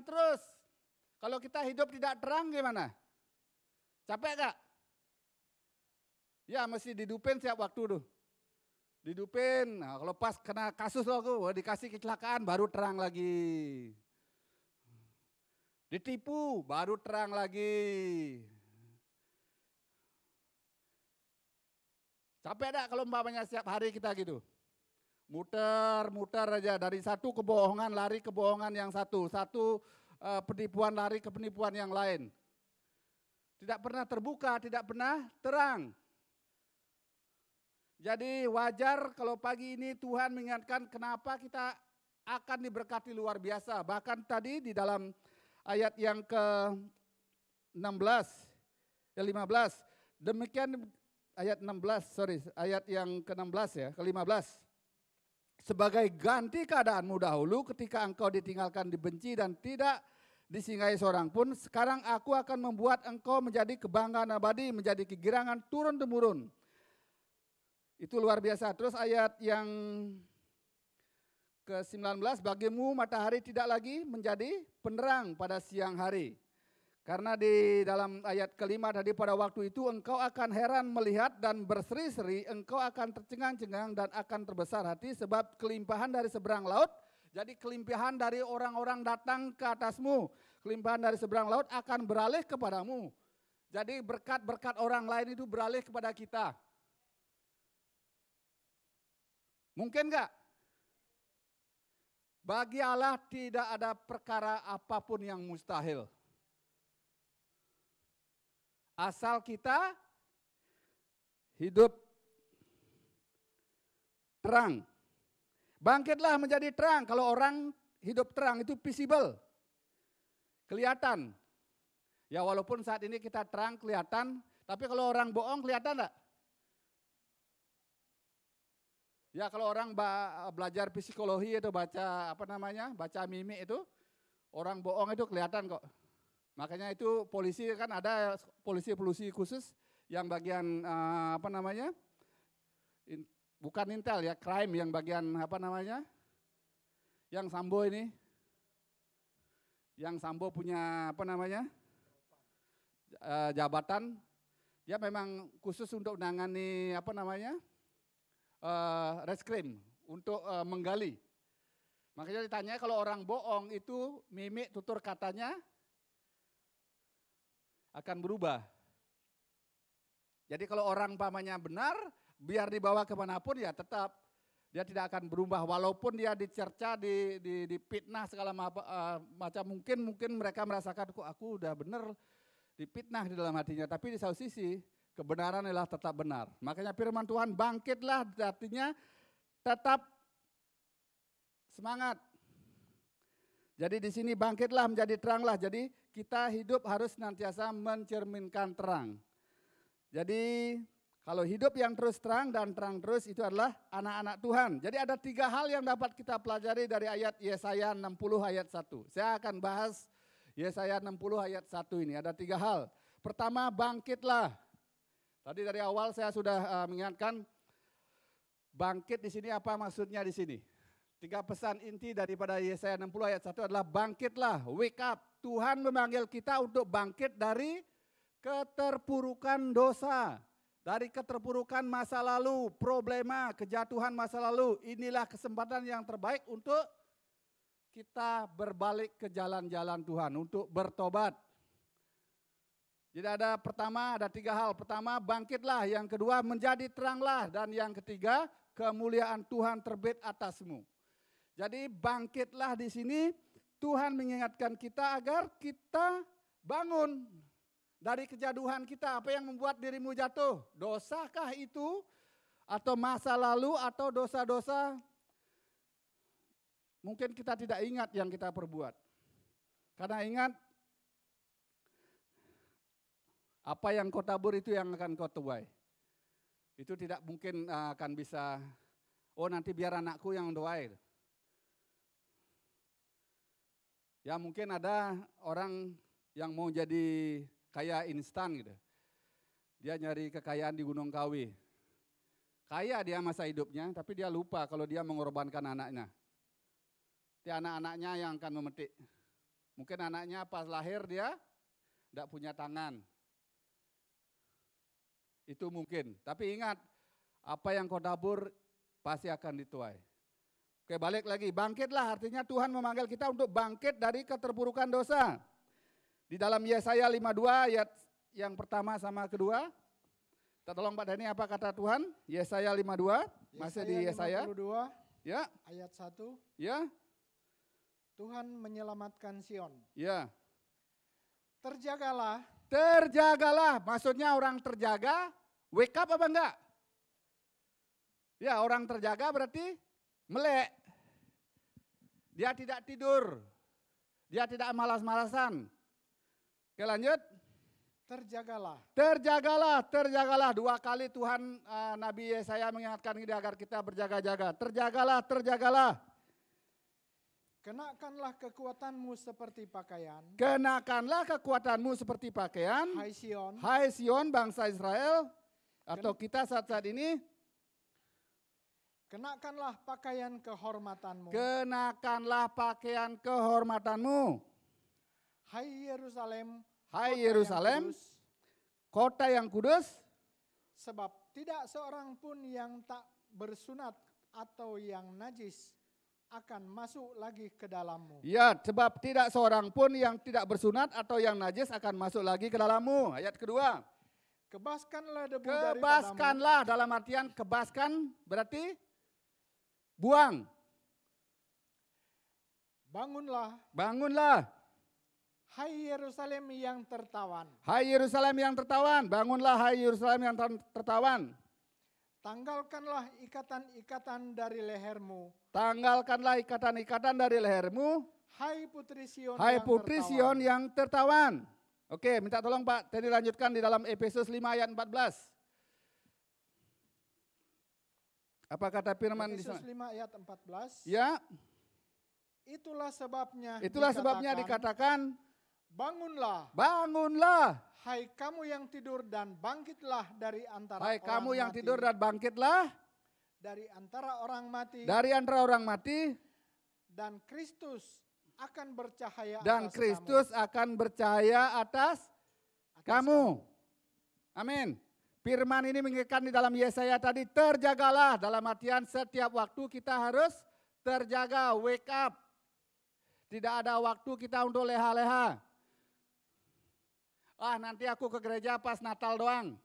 terus. Kalau kita hidup tidak terang gimana? Capek gak? Ya mesti didupin setiap waktu tuh. Didupin, nah, kalau pas kena kasus loh, dikasih kecelakaan baru terang lagi. Ditipu baru terang lagi. Capek gak kalau umpamanya setiap hari kita gitu? Muter aja dari satu kebohongan lari kebohongan yang satu penipuan lari ke penipuan yang lain. Tidak pernah terbuka, tidak pernah terang. Jadi wajar kalau pagi ini Tuhan mengingatkan kenapa kita akan diberkati luar biasa. Bahkan tadi di dalam ayat yang ke-16, 15. Demikian ayat 16, ayat yang ke-16 ya, ke-15. Sebagai ganti keadaanmu dahulu ketika engkau ditinggalkan, dibenci dan tidak disinggahi seorang pun, sekarang aku akan membuat engkau menjadi kebanggaan abadi, menjadi kegirangan turun-temurun. Itu luar biasa. Terus ayat yang ke-19, bagimu matahari tidak lagi menjadi penerang pada siang hari. Karena di dalam ayat kelima tadi, pada waktu itu engkau akan heran melihat dan berseri-seri, engkau akan tercengang-cengang dan akan terbesar hati sebab kelimpahan dari seberang laut. Jadi kelimpahan dari orang-orang datang ke atasmu, kelimpahan dari seberang laut akan beralih kepadamu. Jadi berkat-berkat orang lain itu beralih kepada kita. Mungkin enggak? Bagi Allah tidak ada perkara apapun yang mustahil. Asal kita hidup terang. Bangkitlah menjadi terang. Kalau orang hidup terang itu visible. Kelihatan. Ya walaupun saat ini kita terang kelihatan, tapi kalau orang bohong kelihatan enggak? Ya kalau orang belajar psikologi itu baca baca mimik itu, orang bohong itu kelihatan kok. Makanya itu polisi kan ada polisi khusus yang bagian bukan intel ya, crime yang bagian yang Sambo ini. Yang Sambo punya jabatan, dia memang khusus untuk menangani reskrim untuk menggali. Makanya ditanya kalau orang bohong itu mimik tutur katanya akan berubah. Jadi kalau orang pamannya benar, biar dibawa kemanapun ya tetap dia tidak akan berubah. Walaupun dia dicerca, dipitnah segala macam, mungkin mereka merasakan kok aku udah benar, dipitnah di dalam hatinya. Tapi di satu sisi kebenaran adalah tetap benar. Makanya firman Tuhan bangkitlah, artinya tetap semangat. Jadi di sini bangkitlah menjadi teranglah. Jadi kita hidup harus senantiasa mencerminkan terang. Jadi kalau hidup yang terus terang dan terang terus itu adalah anak-anak Tuhan. Jadi ada 3 hal yang dapat kita pelajari dari ayat Yesaya 60 ayat 1. Saya akan bahas Yesaya 60 ayat 1 ini. Ada 3 hal. Pertama, bangkitlah. Tadi dari awal saya sudah mengingatkan bangkit di sini apa maksudnya di sini. 3 pesan inti daripada Yesaya 60 ayat 1 adalah bangkitlah, wake up. Tuhan memanggil kita untuk bangkit dari keterpurukan dosa. Dari keterpurukan masa lalu, problema, kejatuhan masa lalu. Inilah kesempatan yang terbaik untuk kita berbalik ke jalan-jalan Tuhan, untuk bertobat. Jadi ada 3 hal. Pertama, bangkitlah. Yang kedua, menjadi teranglah. Dan yang ketiga, kemuliaan Tuhan terbit atasmu. Jadi bangkitlah di sini, Tuhan mengingatkan kita agar kita bangun dari kejatuhan kita. Apa yang membuat dirimu jatuh? Dosakah itu? Atau masa lalu atau dosa-dosa? Mungkin kita tidak ingat yang kita perbuat. Karena ingat, apa yang kau tabur itu yang akan kau tuai. Itu tidak mungkin akan bisa, nanti biar anakku yang tuai. Ya mungkin ada orang yang mau jadi kaya instan gitu. Dia nyari kekayaan di Gunung Kawi. Kaya dia masa hidupnya, tapi dia lupa kalau dia mengorbankan anaknya. Itu anak-anaknya yang akan memetik. Mungkin anaknya pas lahir dia tidak punya tangan. Itu mungkin. Tapi ingat, apa yang kau tabur pasti akan dituai. Oke, balik lagi. Bangkitlah artinya Tuhan memanggil kita untuk bangkit dari keterpurukan dosa. Di dalam Yesaya 52 ayat yang pertama sama kedua. Kita tolong Pak Dhani, apa kata Tuhan? Yesaya 52, masih di Yesaya. 52, ya. Ayat 1. Ya. Tuhan menyelamatkan Sion. Ya. Terjagalah. Terjagalah, maksudnya orang terjaga, wake up apa enggak? Ya, orang terjaga berarti melek. Dia tidak tidur. Dia tidak malas-malasan. Oke, lanjut. Terjagalah. Terjagalah, terjagalah. 2 kali Tuhan Nabi Yesaya mengingatkan kita agar kita berjaga-jaga. Terjagalah, terjagalah. Kenakanlah kekuatanmu seperti pakaian. Kenakanlah kekuatanmu seperti pakaian. Hai Sion. Hai Sion, bangsa Israel. Atau kita saat-saat ini. Kenakanlah pakaian kehormatanmu. Kenakanlah pakaian kehormatanmu. Hai Yerusalem. Hai kota Yerusalem, yang kudus. kota yang kudus. Sebab tidak seorang pun yang tak bersunat atau yang najis akan masuk lagi ke dalammu. Ya, sebab tidak seorang pun yang tidak bersunat atau yang najis akan masuk lagi ke dalammu. Ayat kedua. Kebaskanlah debu daripadamu. Kebaskanlah, dalam artian kebaskan berarti buang. Bangunlah. Bangunlah. Hai Yerusalem yang tertawan. Hai Yerusalem yang tertawan. Bangunlah hai Yerusalem yang tertawan. Tanggalkanlah ikatan-ikatan dari lehermu. Tanggalkanlah ikatan-ikatan dari lehermu. Hai Putri Sion Hai yang Putri tertawan. Sion yang tertawan. Oke, minta tolong Pak, tadi lanjutkan di dalam Efesus 5 ayat 14. Apa kata firman di Efesus sana? 5 ayat 14. Ya, Itulah sebabnya dikatakan, bangunlah, bangunlah. hai kamu yang tidur dan bangkitlah dari antara Hai orang kamu yang mati. tidur dan bangkitlah Dari antara orang mati. dari antara orang mati. Dan Kristus akan bercahaya Dan atas Kristus akan bercahaya atas kamu. kamu. Amin. Firman ini mengingatkan di dalam Yesaya tadi, terjagalah. Dalam artian setiap waktu kita harus terjaga, wake up. Tidak ada waktu kita untuk leha-leha. Nanti aku ke gereja pas Natal doang.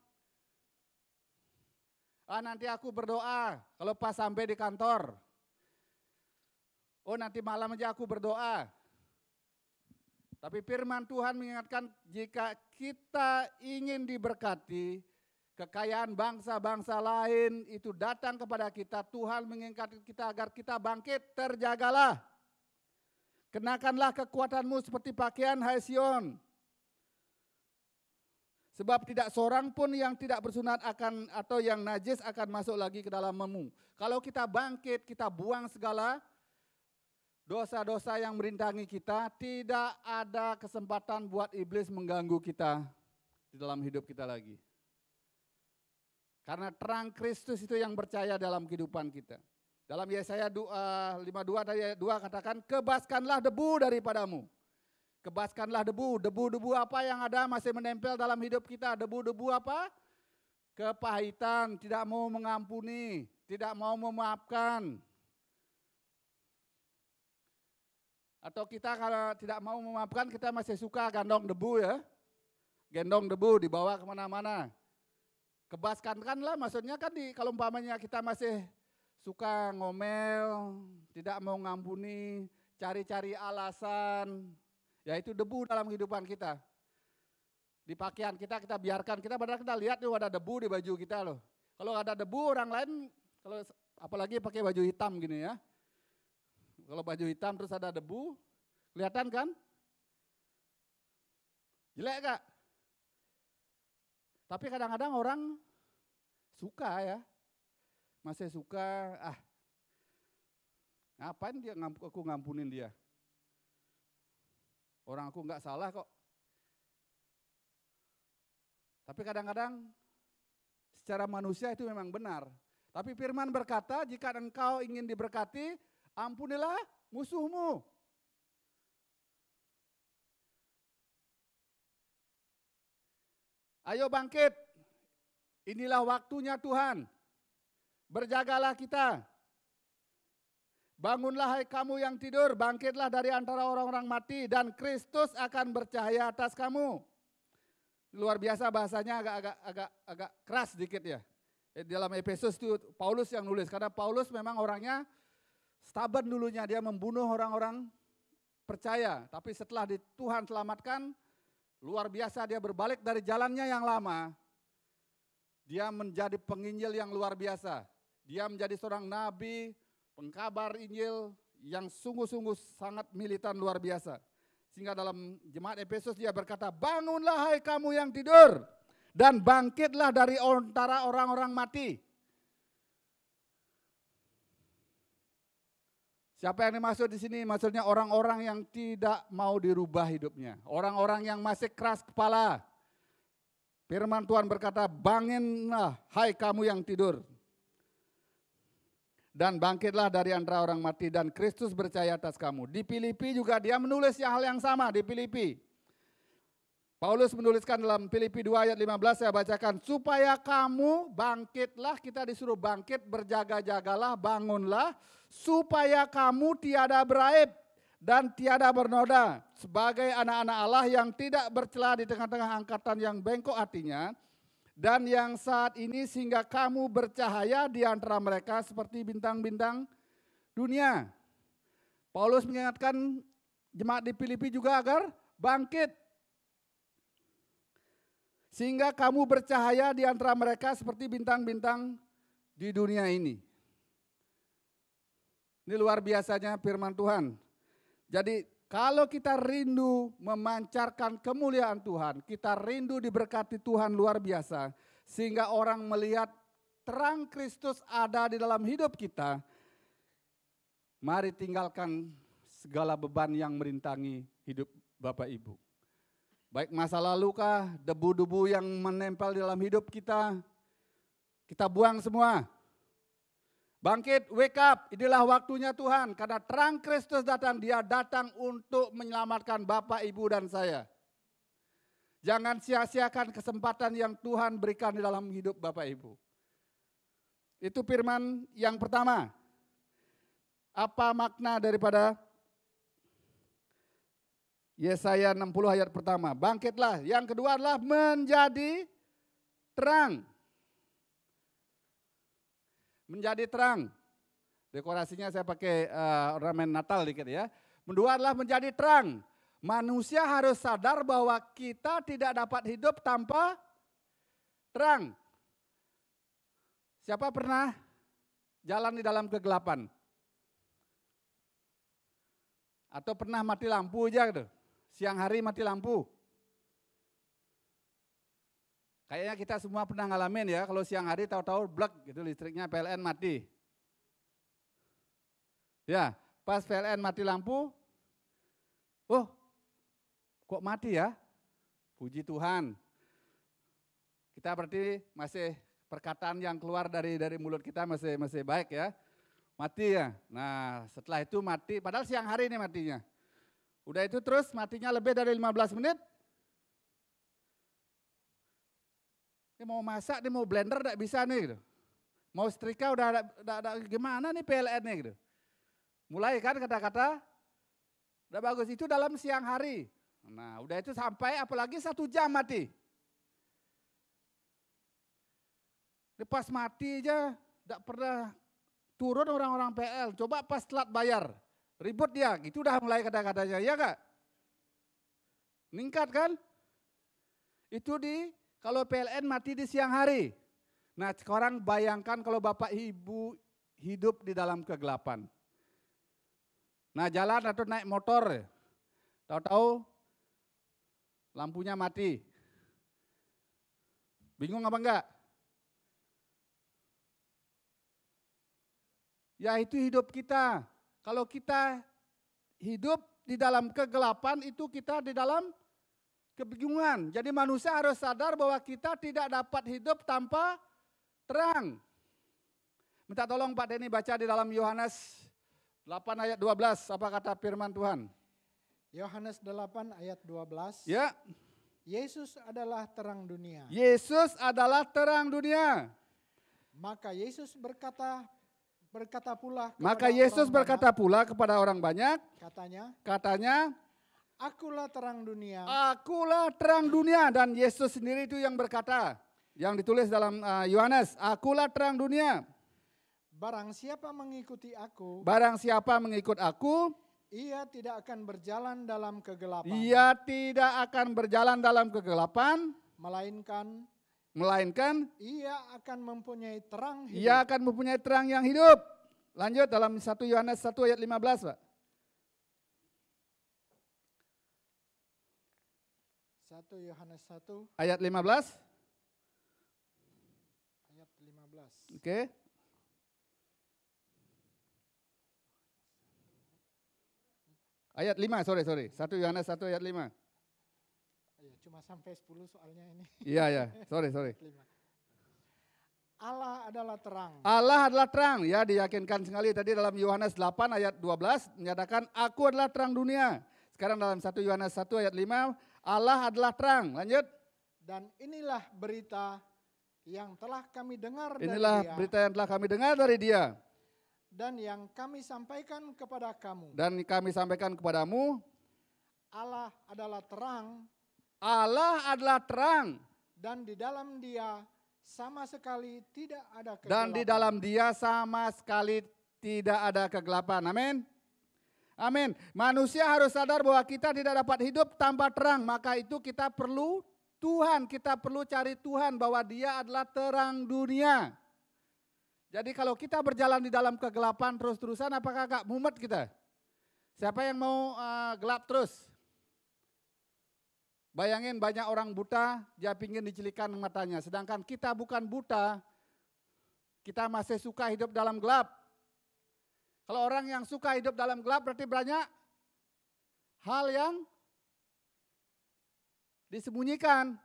Nanti aku berdoa kalau pas sampai di kantor. Nanti malam aja aku berdoa. Tapi firman Tuhan mengingatkan jika kita ingin diberkati, kekayaan bangsa-bangsa lain itu datang kepada kita, Tuhan mengingatkan kita agar kita bangkit, terjagalah. Kenakanlah kekuatanmu seperti pakaian, hai Sion. Sebab tidak seorang pun yang tidak bersunat akan atau yang najis akan masuk lagi ke dalammu. Kalau kita bangkit, kita buang segala dosa-dosa yang merintangi kita, tidak ada kesempatan buat iblis mengganggu kita di dalam hidup kita lagi. Karena terang Kristus itu yang percaya dalam kehidupan kita. Dalam Yesaya 52 ayat 2 katakan, kebaskanlah debu daripadamu. Kebaskanlah debu. Debu-debu apa yang ada masih menempel dalam hidup kita. Debu-debu apa? Kepahitan, tidak mau mengampuni, tidak mau memaafkan. Atau kita kalau tidak mau memaafkan, kita masih suka gandong debu ya. Gendong debu dibawa kemana-mana. Kebaskanlah maksudnya kan kalau umpamanya kita masih suka ngomel, tidak mau ngampuni, cari-cari alasan. Ya itu debu dalam kehidupan kita. Di pakaian kita biarkan, padahal kita lihat tuh ada debu di baju kita loh. Kalau ada debu orang lain, kalau apalagi pakai baju hitam gini ya. Kalau baju hitam terus ada debu, kelihatan kan? Jelek gak? Tapi kadang-kadang orang suka ya. Masih suka, ngapain dia aku ngampunin dia? Orang aku nggak salah kok. Tapi kadang-kadang secara manusia itu memang benar. Tapi firman berkata, jika engkau ingin diberkati, ampunilah musuhmu. Ayo bangkit. Inilah waktunya Tuhan. Berjagalah kita. Bangunlah hai kamu yang tidur, bangkitlah dari antara orang-orang mati dan Kristus akan bercahaya atas kamu. Luar biasa bahasanya agak keras sedikit ya. Di dalam Efesus itu Paulus yang nulis, karena Paulus memang orangnya stubborn dulunya, dia membunuh orang-orang percaya. Tapi setelah Tuhan selamatkan, luar biasa dia berbalik dari jalannya yang lama. Dia menjadi penginjil yang luar biasa. Dia menjadi seorang nabi, pengkabar Injil yang sungguh-sungguh sangat militan luar biasa. Sehingga dalam jemaat Efesus dia berkata, bangunlah hai kamu yang tidur dan bangkitlah dari antara orang-orang mati. Siapa yang dimaksud di sini? Maksudnya orang-orang yang tidak mau dirubah hidupnya. Orang-orang yang masih keras kepala. Firman Tuhan berkata, bangunlah hai kamu yang tidur. Dan bangkitlah dari antara orang mati dan Kristus bercahaya atas kamu. Di Filipi juga dia menulis hal yang sama di Filipi. Paulus menuliskan dalam Filipi 2 ayat 15 saya bacakan. Supaya kamu bangkitlah, kita disuruh bangkit, berjaga-jagalah, bangunlah. Supaya kamu tiada beraib dan tiada bernoda. Sebagai anak-anak Allah yang tidak bercela di tengah-tengah angkatan yang bengkok hatinya. Dan yang saat ini sehingga kamu bercahaya di antara mereka seperti bintang-bintang dunia. Paulus mengingatkan jemaat di Filipi juga agar bangkit. Sehingga kamu bercahaya di antara mereka seperti bintang-bintang di dunia ini. Ini luar biasanya firman Tuhan. Jadi kalau kita rindu memancarkan kemuliaan Tuhan, kita rindu diberkati Tuhan luar biasa, sehingga orang melihat terang Kristus ada di dalam hidup kita, mari tinggalkan segala beban yang merintangi hidup Bapak Ibu. Baik masa lalu kah, debu-debu yang menempel di dalam hidup kita buang semua. Bangkit, wake up, inilah waktunya Tuhan. Karena terang Kristus datang, dia datang untuk menyelamatkan Bapak, Ibu, dan saya. Jangan sia-siakan kesempatan yang Tuhan berikan di dalam hidup Bapak, Ibu. Itu firman yang pertama. Apa makna daripada Yesaya 60 ayat pertama? Bangkitlah. Yang kedua adalah menjadi terang. Menjadi terang. Dekorasinya saya pakai ornamen Natal dikit ya. Kedua adalah menjadi terang. Manusia harus sadar bahwa kita tidak dapat hidup tanpa terang. Siapa pernah jalan di dalam kegelapan? Atau pernah mati lampu aja gitu? Siang hari mati lampu. Kayaknya kita semua pernah ngalamin ya, kalau siang hari tahu-tahu blek gitu listriknya PLN mati. Ya, pas PLN mati lampu, oh kok mati ya? Puji Tuhan. Kita berarti masih perkataan yang keluar dari mulut kita masih baik ya. Mati ya. Nah setelah itu mati, padahal siang hari ini matinya. Udah itu terus matinya lebih dari 15 menit. Dia mau masak, dia mau blender enggak bisa nih gitu. Mau setrika udah ada gimana nih PLN nih gitu. Mulai kan kata-kata udah bagus itu dalam siang hari. Nah udah itu sampai apalagi 1 jam mati. Pas mati aja enggak pernah turun orang-orang PL. Coba pas telat bayar, ribut dia. Gitu udah mulai kata-katanya, ya Kak? Meningkat kan? Itu kalau PLN mati di siang hari. Nah sekarang bayangkan kalau Bapak Ibu hidup di dalam kegelapan. Nah jalan atau naik motor, tahu-tahu lampunya mati. Bingung apa enggak? Ya itu hidup kita. Kalau kita hidup di dalam kegelapan itu kita di dalam kebingungan. Jadi manusia harus sadar bahwa kita tidak dapat hidup tanpa terang. Minta tolong Pak Denny baca di dalam Yohanes 8 ayat 12. Apa kata firman Tuhan? Yohanes 8 ayat 12. Ya. Yesus adalah terang dunia. Yesus adalah terang dunia. Maka Yesus berkata pula kepada orang banyak. Katanya, akulah terang dunia. Akulah terang dunia. Dan Yesus sendiri itu yang berkata, yang ditulis dalam Yohanes, akulah terang dunia. Barang siapa mengikuti aku, ia tidak akan berjalan dalam kegelapan. Melainkan ia akan mempunyai terang hidup. Ia akan mempunyai terang yang hidup. Lanjut dalam 1 Yohanes 1 ayat 15, Pak. 1 Yohanes 1 Ayat 15. ayat 15. Oke. Ayat 5, sorry. 1 Yohanes 1 ayat 5. Ya, cuma sampai 10 soalnya ini. Iya, sorry. 5. Allah adalah terang. Allah adalah terang, ya diyakinkan sekali tadi dalam Yohanes 8 ayat 12 menyatakan aku adalah terang dunia. Sekarang dalam 1 Yohanes 1 ayat 5 Allah adalah terang. Lanjut. Dan inilah berita yang telah kami dengar Inilah dari Dia berita yang telah kami dengar dari Dia dan yang kami sampaikan kepada kamu. dan kami sampaikan kepadamu. Allah adalah terang Allah adalah terang dan di dalam Dia sama sekali tidak ada kegelapan. dan di dalam Dia sama sekali tidak ada kegelapan. Amin. Amin. Manusia harus sadar bahwa kita tidak dapat hidup tanpa terang. Maka itu kita perlu Tuhan. Kita perlu cari Tuhan bahwa Dia adalah terang dunia. Jadi kalau kita berjalan di dalam kegelapan terus-terusan apakah gak mumet kita? Siapa yang mau gelap terus? Bayangin banyak orang buta, dia pingin dicilikan matanya. Sedangkan kita bukan buta, kita masih suka hidup dalam gelap. Kalau orang yang suka hidup dalam gelap berarti banyak hal yang disembunyikan.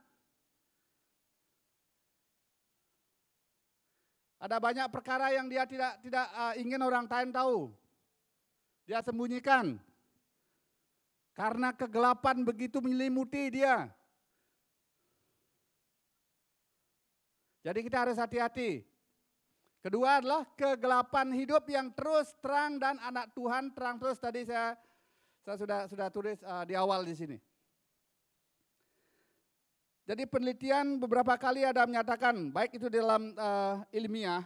Ada banyak perkara yang dia tidak ingin orang lain tahu. Dia sembunyikan. Karena kegelapan begitu menyelimuti dia. Jadi kita harus hati-hati. Kedua adalah kegelapan hidup yang terus terang dan anak Tuhan terang terus. Tadi saya sudah tulis di awal di sini. Jadi penelitian beberapa kali ada menyatakan, baik itu dalam ilmiah,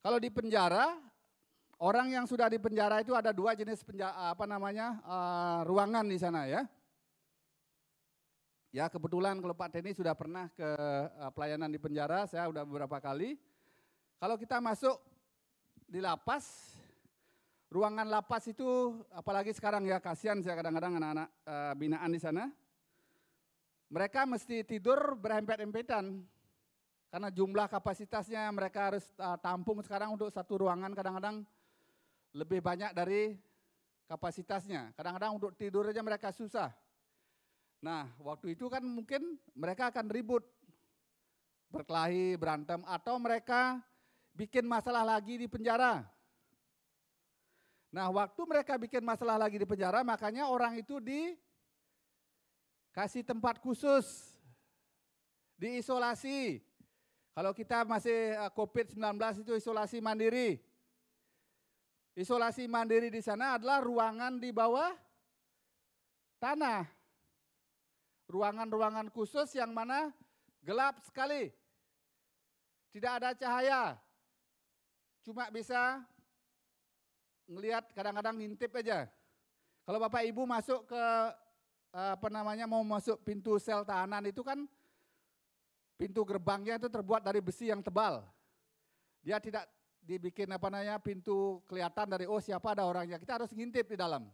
kalau di penjara, orang yang sudah di penjara itu ada 2 jenis ruangan di sana ya. Ya kebetulan kalau Pak Teni sudah pernah ke pelayanan di penjara, saya sudah beberapa kali. Kalau kita masuk di lapas, ruangan lapas itu apalagi sekarang ya kasihan saya kadang-kadang anak-anak binaan di sana. Mereka mesti tidur berempet-empetan karena jumlah kapasitasnya mereka harus tampung sekarang untuk satu ruangan kadang-kadang lebih banyak dari kapasitasnya. Kadang-kadang untuk tidur aja mereka susah. Nah waktu itu kan mungkin mereka akan ribut, berkelahi, berantem atau mereka bikin masalah lagi di penjara. Nah waktu mereka bikin masalah lagi di penjara makanya orang itu dikasih tempat khusus, diisolasi. Kalau kita masih COVID-19 itu isolasi mandiri. Isolasi mandiri di sana adalah ruangan di bawah tanah. Ruangan-ruangan khusus yang mana gelap sekali. Tidak ada cahaya. Cuma bisa ngelihat kadang-kadang ngintip aja. Kalau Bapak Ibu masuk ke mau masuk pintu sel tahanan itu kan pintu gerbangnya itu terbuat dari besi yang tebal. Dia tidak dibikin pintu kelihatan dari siapa ada orangnya. Kita harus ngintip di dalam.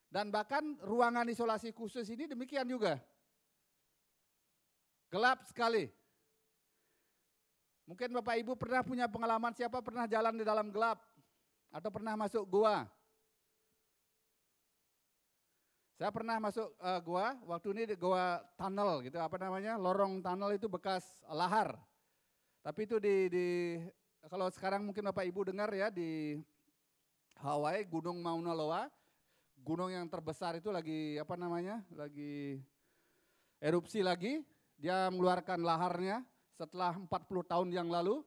Dan bahkan ruangan isolasi khusus ini demikian juga. Gelap sekali. Mungkin Bapak Ibu pernah punya pengalaman siapa pernah jalan di dalam gelap atau pernah masuk gua. Saya pernah masuk gua, waktu ini di gua tunnel gitu, lorong tunnel itu bekas lahar. Tapi itu kalau sekarang mungkin Bapak Ibu dengar ya di Hawaii, Gunung Mauna Loa, gunung yang terbesar itu lagi lagi erupsi lagi, dia mengeluarkan laharnya setelah 40 tahun yang lalu.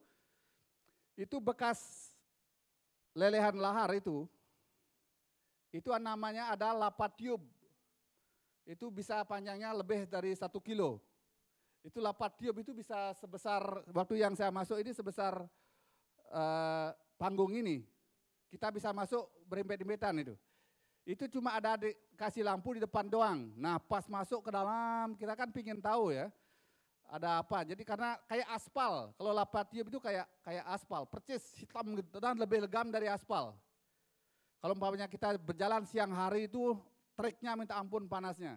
Itu bekas lelehan lahar itu namanya ada lava tube. Itu bisa panjangnya lebih dari 1 kilo. Itu lava tube itu bisa sebesar, waktu yang saya masuk ini sebesar panggung ini. Kita bisa masuk berempet-empetan itu. Itu cuma ada kasih lampu di depan doang. Nah pas masuk ke dalam, kita kan pingin tahu ya, ada apa. Jadi karena kayak aspal, kalau lava tiup itu kayak aspal, percis hitam gitu dan lebih legam dari aspal. Kalau umpamanya kita berjalan siang hari itu triknya minta ampun panasnya.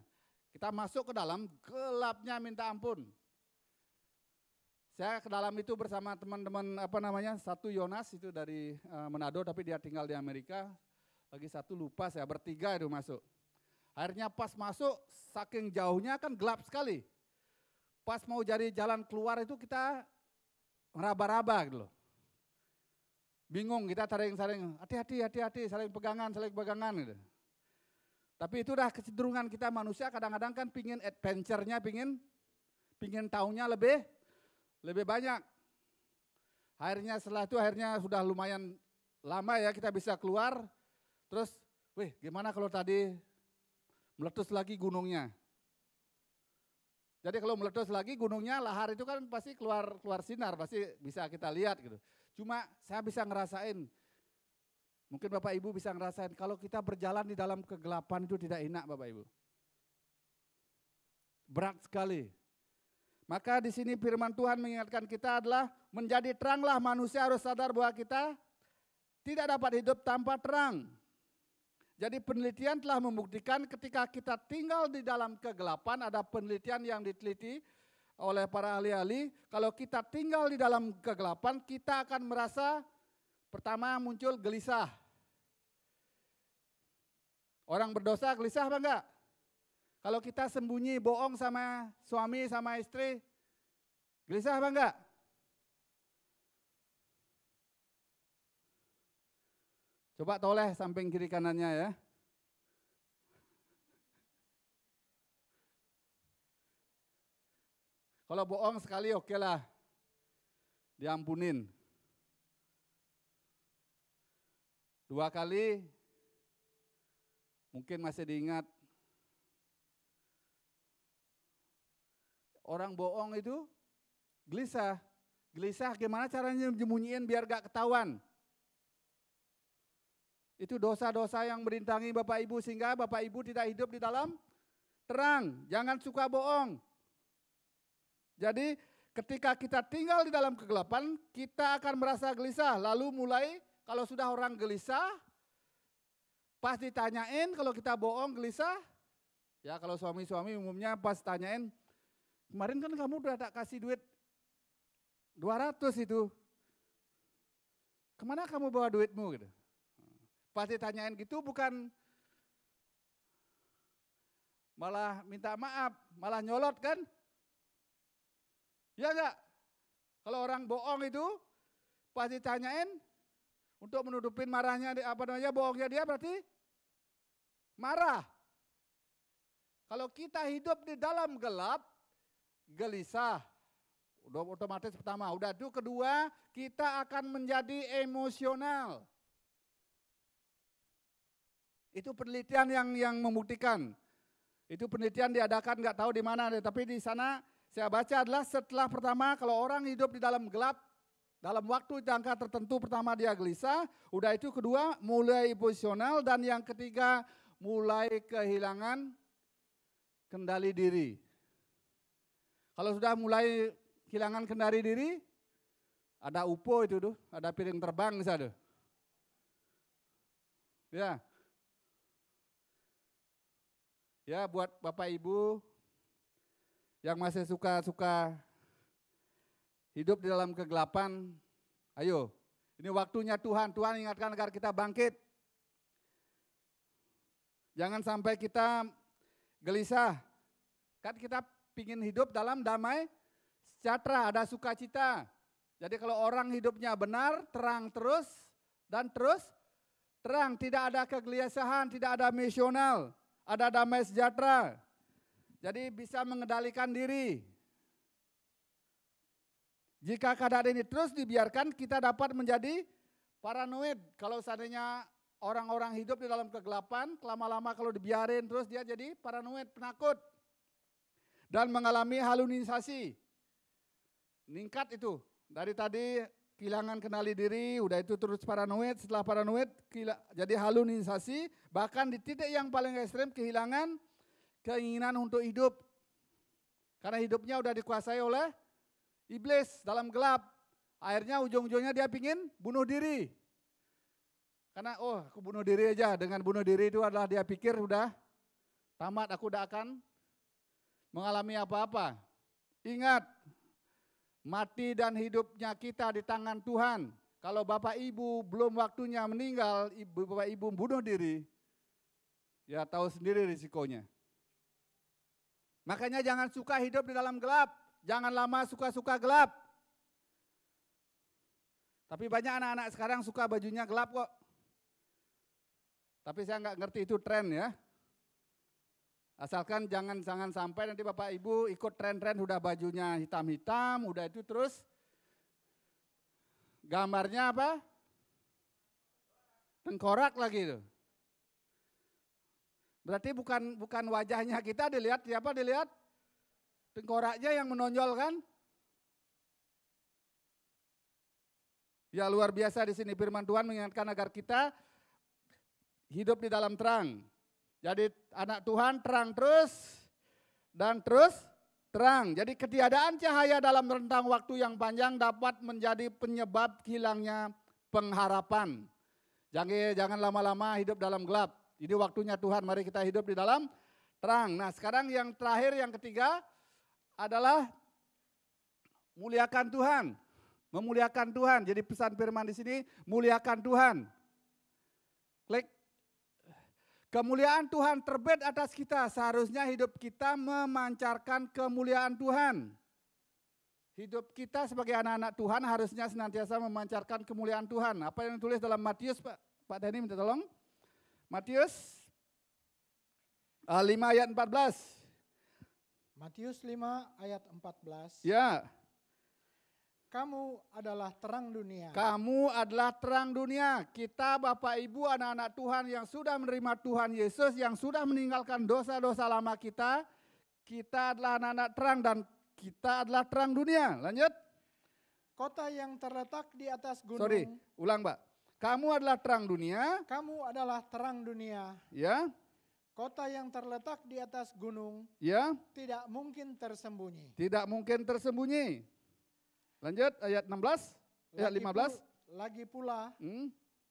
Kita masuk ke dalam, gelapnya minta ampun. Saya ke dalam itu bersama teman-teman satu Yonas itu dari Manado tapi dia tinggal di Amerika. Lagi satu lupa saya, bertiga itu masuk. Akhirnya pas masuk saking jauhnya kan gelap sekali. Pas mau jadi jalan keluar itu kita ngeraba-raba gitu loh. Bingung, kita saling hati-hati, saling pegangan gitu. Tapi itu udah kecenderungan kita manusia kadang-kadang kan pingin adventure-nya, pingin taunya lebih banyak. Akhirnya setelah itu sudah lumayan lama ya kita bisa keluar. Terus, gimana kalau tadi meletus lagi gunungnya? Jadi kalau meletus lagi gunungnya, lahar itu kan pasti keluar sinar, pasti bisa kita lihat gitu. Cuma saya bisa ngerasain, mungkin Bapak Ibu bisa ngerasain, kalau kita berjalan di dalam kegelapan itu tidak enak Bapak Ibu. Berat sekali. Maka di sini firman Tuhan mengingatkan kita adalah menjadi teranglah, manusia harus sadar bahwa kita tidak dapat hidup tanpa terang. Jadi penelitian telah membuktikan ketika kita tinggal di dalam kegelapan, ada penelitian yang diteliti oleh para ahli-ahli, kalau kita tinggal di dalam kegelapan, kita akan merasa pertama muncul gelisah. Orang berdosa gelisah apa enggak? Kalau kita sembunyi bohong sama suami, sama istri, gelisah apa enggak? Coba toleh samping kiri kanannya ya. Kalau bohong sekali oke lah, diampunin. 2 kali mungkin masih diingat. Orang bohong itu gelisah. Gelisah gimana caranya menyembunyiin biar gak ketahuan. Itu dosa-dosa yang merintangi Bapak Ibu sehingga Bapak Ibu tidak hidup di dalam terang. Jangan suka bohong. Jadi ketika kita tinggal di dalam kegelapan, kita akan merasa gelisah. Lalu mulai kalau sudah orang gelisah, pas ditanyain kalau kita bohong gelisah, ya kalau suami-suami umumnya pas tanyain, kemarin kan kamu udah tak kasih duit 200 itu, kemana kamu bawa duitmu gitu. Pas ditanyain gitu bukan malah minta maaf, malah nyolot kan? Ya enggak? Kalau orang bohong itu pas ditanyain untuk menutupin marahnya, bohongnya dia berarti marah. Kalau kita hidup di dalam gelap, gelisah. Udah otomatis pertama, udah itu kedua, kita akan menjadi emosional. Itu penelitian yang membuktikan. Itu penelitian diadakan nggak tahu di mana, tapi di sana saya baca adalah setelah pertama kalau orang hidup di dalam gelap, dalam waktu jangka tertentu pertama dia gelisah, udah itu kedua mulai emosional dan yang ketiga mulai kehilangan kendali diri. Kalau sudah mulai kehilangan kendali diri, ada UFO itu tuh, ada piring terbang misalnya. Ya. Ya buat Bapak Ibu yang masih suka hidup di dalam kegelapan, ayo, ini waktunya Tuhan ingatkan agar kita bangkit. Jangan sampai kita gelisah, kan kita pingin hidup dalam damai sejahtera, ada sukacita. Jadi kalau orang hidupnya benar, terang terus dan terus terang, tidak ada kegelisahan, tidak ada emosional, ada damai sejahtera. Jadi bisa mengendalikan diri. Jika keadaan ini terus dibiarkan, kita dapat menjadi paranoid. Kalau seandainya orang-orang hidup di dalam kegelapan, lama-lama kalau dibiarin terus dia jadi paranoid, penakut. Dan mengalami halusinasi. Meningkat itu. Dari tadi kehilangan kendali diri, udah itu terus paranoid, setelah paranoid jadi halusinasi, bahkan di titik yang paling ekstrem kehilangan keinginan untuk hidup. Karena hidupnya udah dikuasai oleh iblis dalam gelap. Akhirnya ujung-ujungnya dia pingin bunuh diri. Karena aku bunuh diri aja. Dengan bunuh diri itu adalah dia pikir udah tamat, aku udah akan mengalami apa-apa. Ingat, mati dan hidupnya kita di tangan Tuhan. Kalau Bapak Ibu belum waktunya meninggal, Bapak Ibu bunuh diri, ya tahu sendiri risikonya. Makanya jangan suka hidup di dalam gelap. Jangan lama suka-suka gelap. Tapi banyak anak-anak sekarang suka bajunya gelap kok. Tapi saya nggak ngerti itu tren ya. Asalkan jangan sampai nanti Bapak Ibu ikut tren-tren udah bajunya hitam-hitam, udah itu terus gambarnya apa? Tengkorak lagi itu. Berarti bukan wajahnya kita dilihat, siapa dilihat? Tengkoraknya yang menonjol kan? Ya luar biasa di sini firman Tuhan mengingatkan agar kita hidup di dalam terang. Jadi anak Tuhan terang terus dan terus terang. Jadi ketiadaan cahaya dalam rentang waktu yang panjang dapat menjadi penyebab hilangnya pengharapan. Jangan lama-lama hidup dalam gelap. Ini waktunya Tuhan, mari kita hidup di dalam terang. Nah sekarang yang terakhir, yang ketiga adalah muliakan Tuhan. Memuliakan Tuhan. Jadi pesan firman di sini, muliakan Tuhan. Klik. Kemuliaan Tuhan terbit atas kita, seharusnya hidup kita memancarkan kemuliaan Tuhan. Hidup kita sebagai anak-anak Tuhan harusnya senantiasa memancarkan kemuliaan Tuhan. Apa yang ditulis dalam Matius, Pak Dhani minta tolong. Matius 5 ayat 14. Matius 5 ayat 14. Ya. Kamu adalah terang dunia. Kamu adalah terang dunia. Kita Bapak Ibu anak-anak Tuhan yang sudah menerima Tuhan Yesus, yang sudah meninggalkan dosa-dosa lama kita adalah anak-anak terang dan kita adalah terang dunia. Lanjut. Kota yang terletak di atas gunung. Sorry, ulang Pak. Kamu adalah terang dunia. Kamu adalah terang dunia. Ya. Kota yang terletak di atas gunung. Ya. Tidak mungkin tersembunyi. Tidak mungkin tersembunyi. Lanjut ayat 16, ayat 15. Lagi pula,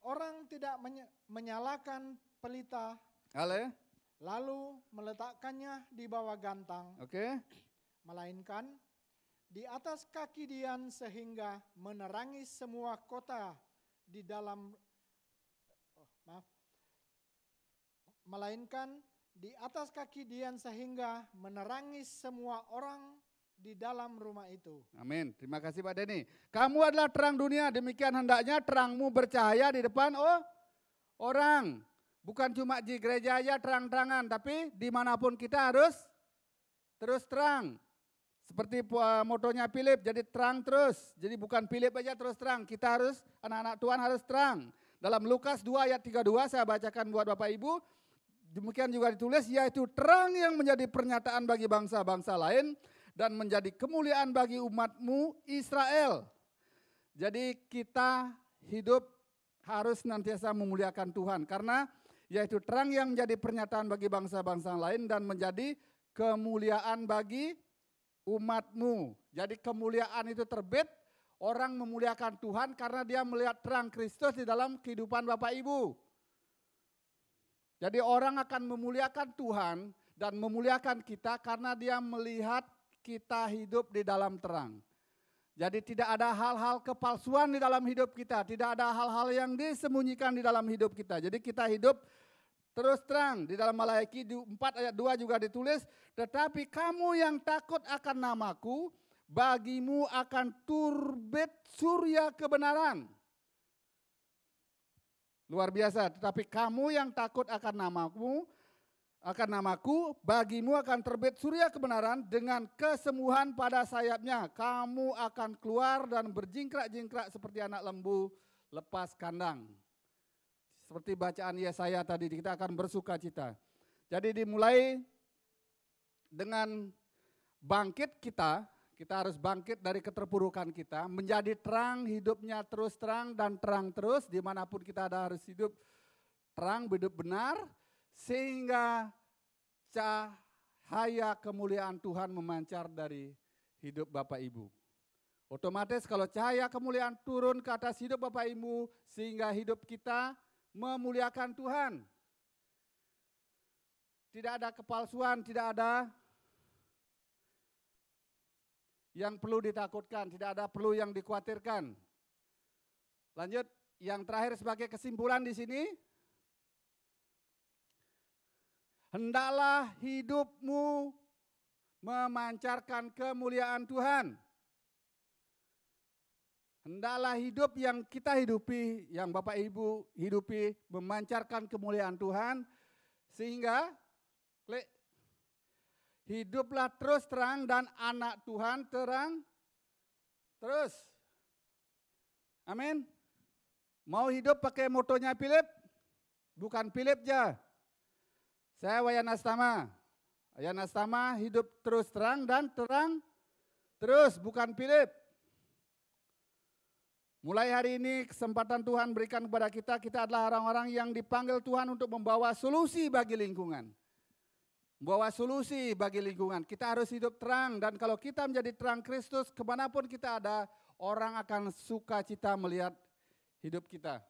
orang tidak menyalakan pelita, lalu meletakkannya di bawah gantang, melainkan di atas kaki dian sehingga menerangi semua kota di dalam, melainkan di atas kaki dian sehingga menerangi semua orang di dalam rumah itu. Amin. Terima kasih Pak Denny. Kamu adalah terang dunia, demikian hendaknya terangmu bercahaya di depan orang. Bukan cuma di gereja aja terang-terangan, tapi dimanapun kita harus terus terang. Seperti motonya Philip, jadi terang terus. Jadi bukan Philip aja terus terang, kita harus, anak-anak Tuhan harus terang. Dalam Lukas 2 ayat 32 saya bacakan buat Bapak Ibu. Demikian juga ditulis, yaitu terang yang menjadi pernyataan bagi bangsa-bangsa lain dan menjadi kemuliaan bagi umatmu Israel. Jadi kita hidup harus senantiasa memuliakan Tuhan. Karena yaitu terang yang menjadi pernyataan bagi bangsa-bangsa lain dan menjadi kemuliaan bagi umatmu. Jadi kemuliaan itu terbit, orang memuliakan Tuhan karena dia melihat terang Kristus di dalam kehidupan Bapak Ibu. Jadi orang akan memuliakan Tuhan dan memuliakan kita karena dia melihat kita hidup di dalam terang. Jadi tidak ada hal-hal kepalsuan di dalam hidup kita. Tidak ada hal-hal yang disembunyikan di dalam hidup kita. Jadi kita hidup terus terang. Di dalam Maleakhi 4 ayat 2 juga ditulis, tetapi kamu yang takut akan namaku, bagimu akan terbit surya kebenaran. Luar biasa, tetapi kamu yang takut akan namaku, bagimu akan terbit surya kebenaran dengan kesembuhan pada sayapnya. Kamu akan keluar dan berjingkrak-jingkrak seperti anak lembu lepas kandang. Seperti bacaan Yesaya tadi, kita akan bersuka cita. Jadi dimulai dengan bangkit kita harus bangkit dari keterpurukan kita, menjadi terang, hidupnya terus terang dan terang terus, dimanapun kita ada harus hidup terang, hidup benar, sehingga cahaya kemuliaan Tuhan memancar dari hidup Bapak Ibu. Otomatis kalau cahaya kemuliaan turun ke atas hidup Bapak Ibu, sehingga hidup kita memuliakan Tuhan. Tidak ada kepalsuan, tidak ada yang perlu ditakutkan, tidak ada perlu yang dikhawatirkan. Lanjut, yang terakhir sebagai kesimpulan di sini, hendaklah hidupmu memancarkan kemuliaan Tuhan. Hendaklah hidup yang kita hidupi, yang Bapak Ibu hidupi, memancarkan kemuliaan Tuhan, sehingga hiduplah terus terang dan anak Tuhan terang terus. Amin. Mau hidup pakai motonya Philip? Bukan Philip aja. Saya Wayan Astama. Wayan Astama hidup terus terang dan terang terus, bukan Philip. Mulai hari ini kesempatan Tuhan berikan kepada kita, kita adalah orang-orang yang dipanggil Tuhan untuk membawa solusi bagi lingkungan. Membawa solusi bagi lingkungan. Kita harus hidup terang, dan kalau kita menjadi terang Kristus, kemanapun kita ada, orang akan sukacita melihat hidup kita.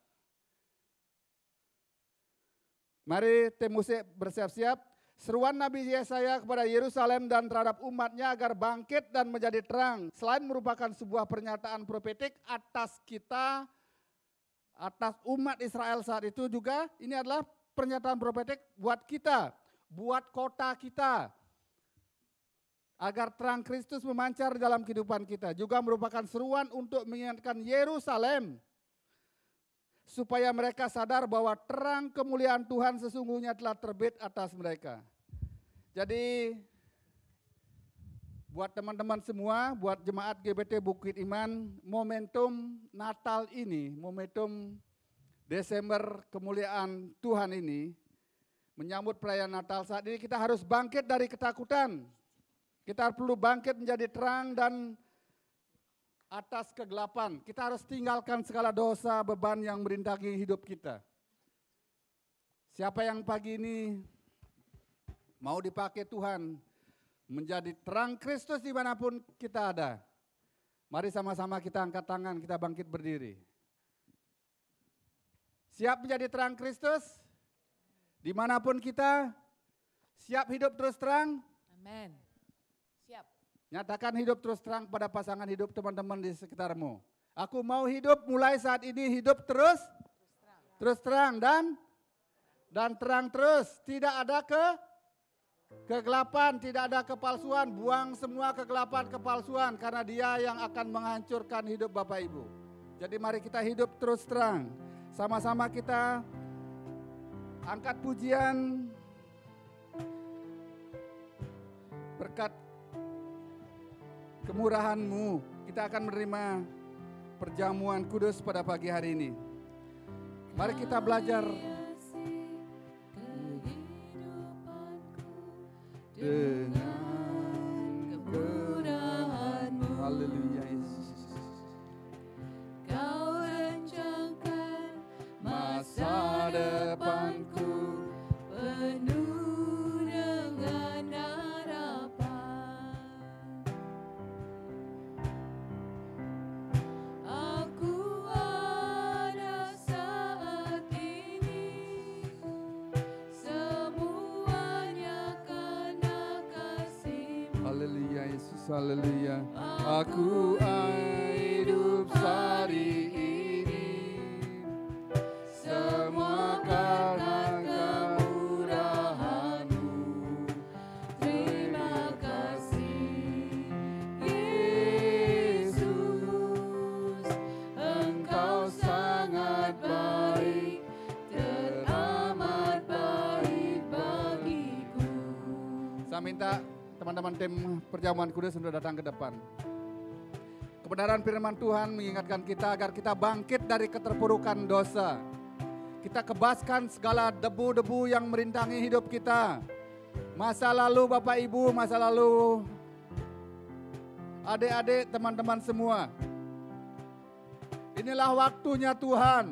Mari tim musik bersiap-siap. Seruan Nabi Yesaya kepada Yerusalem dan terhadap umatnya agar bangkit dan menjadi terang. Selain merupakan sebuah pernyataan profetik atas kita, atas umat Israel saat itu juga, ini adalah pernyataan profetik buat kita, buat kota kita. Agar terang Kristus memancar dalam kehidupan kita. Juga merupakan seruan untuk mengingatkan Yerusalem, supaya mereka sadar bahwa terang kemuliaan Tuhan sesungguhnya telah terbit atas mereka. Jadi buat teman-teman semua, buat jemaat GBT Bukit Iman, momentum Natal ini, momentum Desember kemuliaan Tuhan ini, menyambut perayaan Natal saat ini, kita harus bangkit dari ketakutan. Kita perlu bangkit menjadi terang dan atas kegelapan. Kita harus tinggalkan segala dosa, beban yang merintangi hidup kita. Siapa yang pagi ini mau dipakai Tuhan menjadi terang Kristus dimanapun kita ada, mari sama-sama kita angkat tangan, kita bangkit berdiri. Siap menjadi terang Kristus dimanapun kita, siap hidup terus terang? Amin. Siap. Nyatakan hidup terus terang pada pasangan hidup teman-teman di sekitarmu. Aku mau hidup mulai saat ini, hidup terus terang dan terang terus. Tidak ada kegelapan, tidak ada kepalsuan. Buang semua kegelapan, kepalsuan, karena Dia yang akan menghancurkan hidup Bapak Ibu. Jadi mari kita hidup terus terang. Sama-sama kita angkat pujian berkat kemurahan-Mu, kita akan menerima perjamuan kudus pada pagi hari ini. Mari kita belajar dengan kemurahan-Mu. Haleluya Yesus. Kau rencangkan Masa depanku penuh dengan harapan. Aku ada saat ini, semuanya karena kasih-Mu. Haleluya Yesus, haleluya. Aku hidup hari ini, semua karena kemurahan-Mu. Terima kasih Yesus, Engkau sangat baik, teramat baik bagiku. Saya minta teman-teman tim perjamuan kudus untuk datang ke depan. Kebenaran firman Tuhan mengingatkan kita agar kita bangkit dari keterpurukan dosa. Kita kebaskan segala debu-debu yang merintangi hidup kita. Masa lalu Bapak Ibu, masa lalu adik-adik, teman-teman semua. Inilah waktunya Tuhan.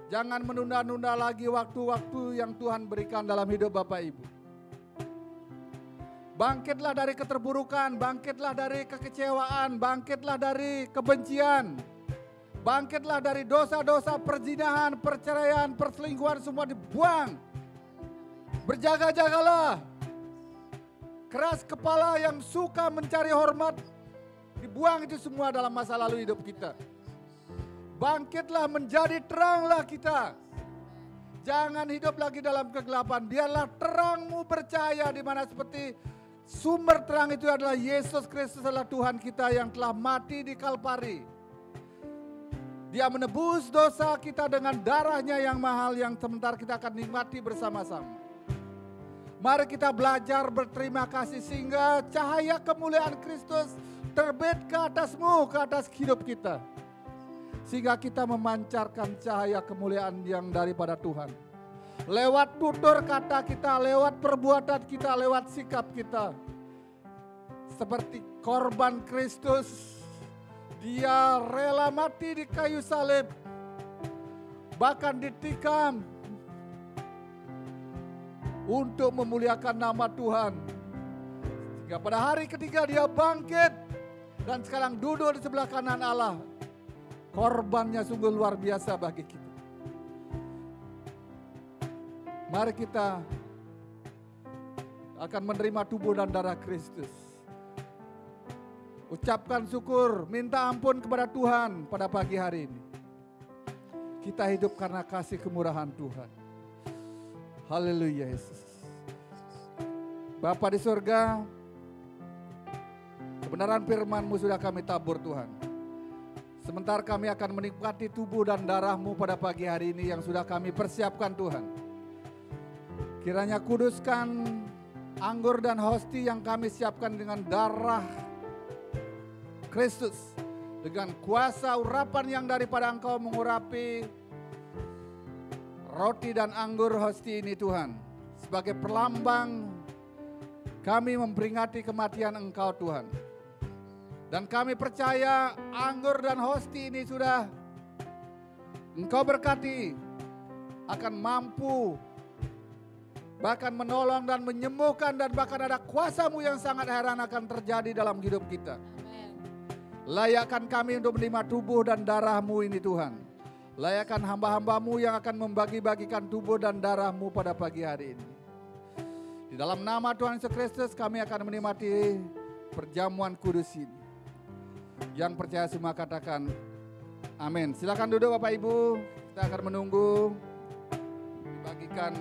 Jangan menunda-nunda lagi waktu-waktu yang Tuhan berikan dalam hidup Bapak Ibu. Bangkitlah dari keterburukan, bangkitlah dari kekecewaan, bangkitlah dari kebencian. Bangkitlah dari dosa-dosa perzinahan, perceraian, perselingkuhan, semua dibuang. Berjaga-jagalah. Keras kepala yang suka mencari hormat, dibuang itu semua dalam masa lalu hidup kita. Bangkitlah, menjadi teranglah kita. Jangan hidup lagi dalam kegelapan. Biarlah terangmu bercahaya di mana seperti sumber terang itu adalah Yesus Kristus adalah Tuhan kita yang telah mati di Kalvari. Dia menebus dosa kita dengan darahnya yang mahal yang sebentar kita akan nikmati bersama-sama. Mari kita belajar berterima kasih sehingga cahaya kemuliaan Kristus terbit ke atasmu, ke atas hidup kita. Sehingga kita memancarkan cahaya kemuliaan yang daripada Tuhan. Lewat tutur kata kita, lewat perbuatan kita, lewat sikap kita. Seperti korban Kristus, Dia rela mati di kayu salib, bahkan ditikam untuk memuliakan nama Tuhan. Sehingga pada hari ketiga Dia bangkit dan sekarang duduk di sebelah kanan Allah. Korbannya sungguh luar biasa bagi kita. Mari kita akan menerima tubuh dan darah Kristus. Ucapkan syukur, minta ampun kepada Tuhan pada pagi hari ini. Kita hidup karena kasih kemurahan Tuhan. Haleluya Yesus. Bapa di surga, kebenaran firman-Mu sudah kami tabur Tuhan. Sementara kami akan menikmati tubuh dan darah-Mu pada pagi hari ini yang sudah kami persiapkan Tuhan. Kiranya kuduskan anggur dan hosti yang kami siapkan dengan darah Kristus, dengan kuasa urapan yang daripada Engkau mengurapi roti dan anggur hosti ini Tuhan. Sebagai perlambang kami memperingati kematian Engkau Tuhan. Dan kami percaya anggur dan hosti ini sudah Engkau berkati akan mampu bahkan menolong dan menyembuhkan dan bahkan ada kuasa-Mu yang sangat heran akan terjadi dalam hidup kita. Layakkan kami untuk menerima tubuh dan darah-Mu ini Tuhan. Layakkan hamba-hamba-Mu yang akan membagi-bagikan tubuh dan darah-Mu pada pagi hari ini. Di dalam nama Tuhan Yesus Kristus kami akan menikmati perjamuan kudus ini. Yang percaya semua katakan amin. Silakan duduk Bapak Ibu. Kita akan menunggu dibagikan.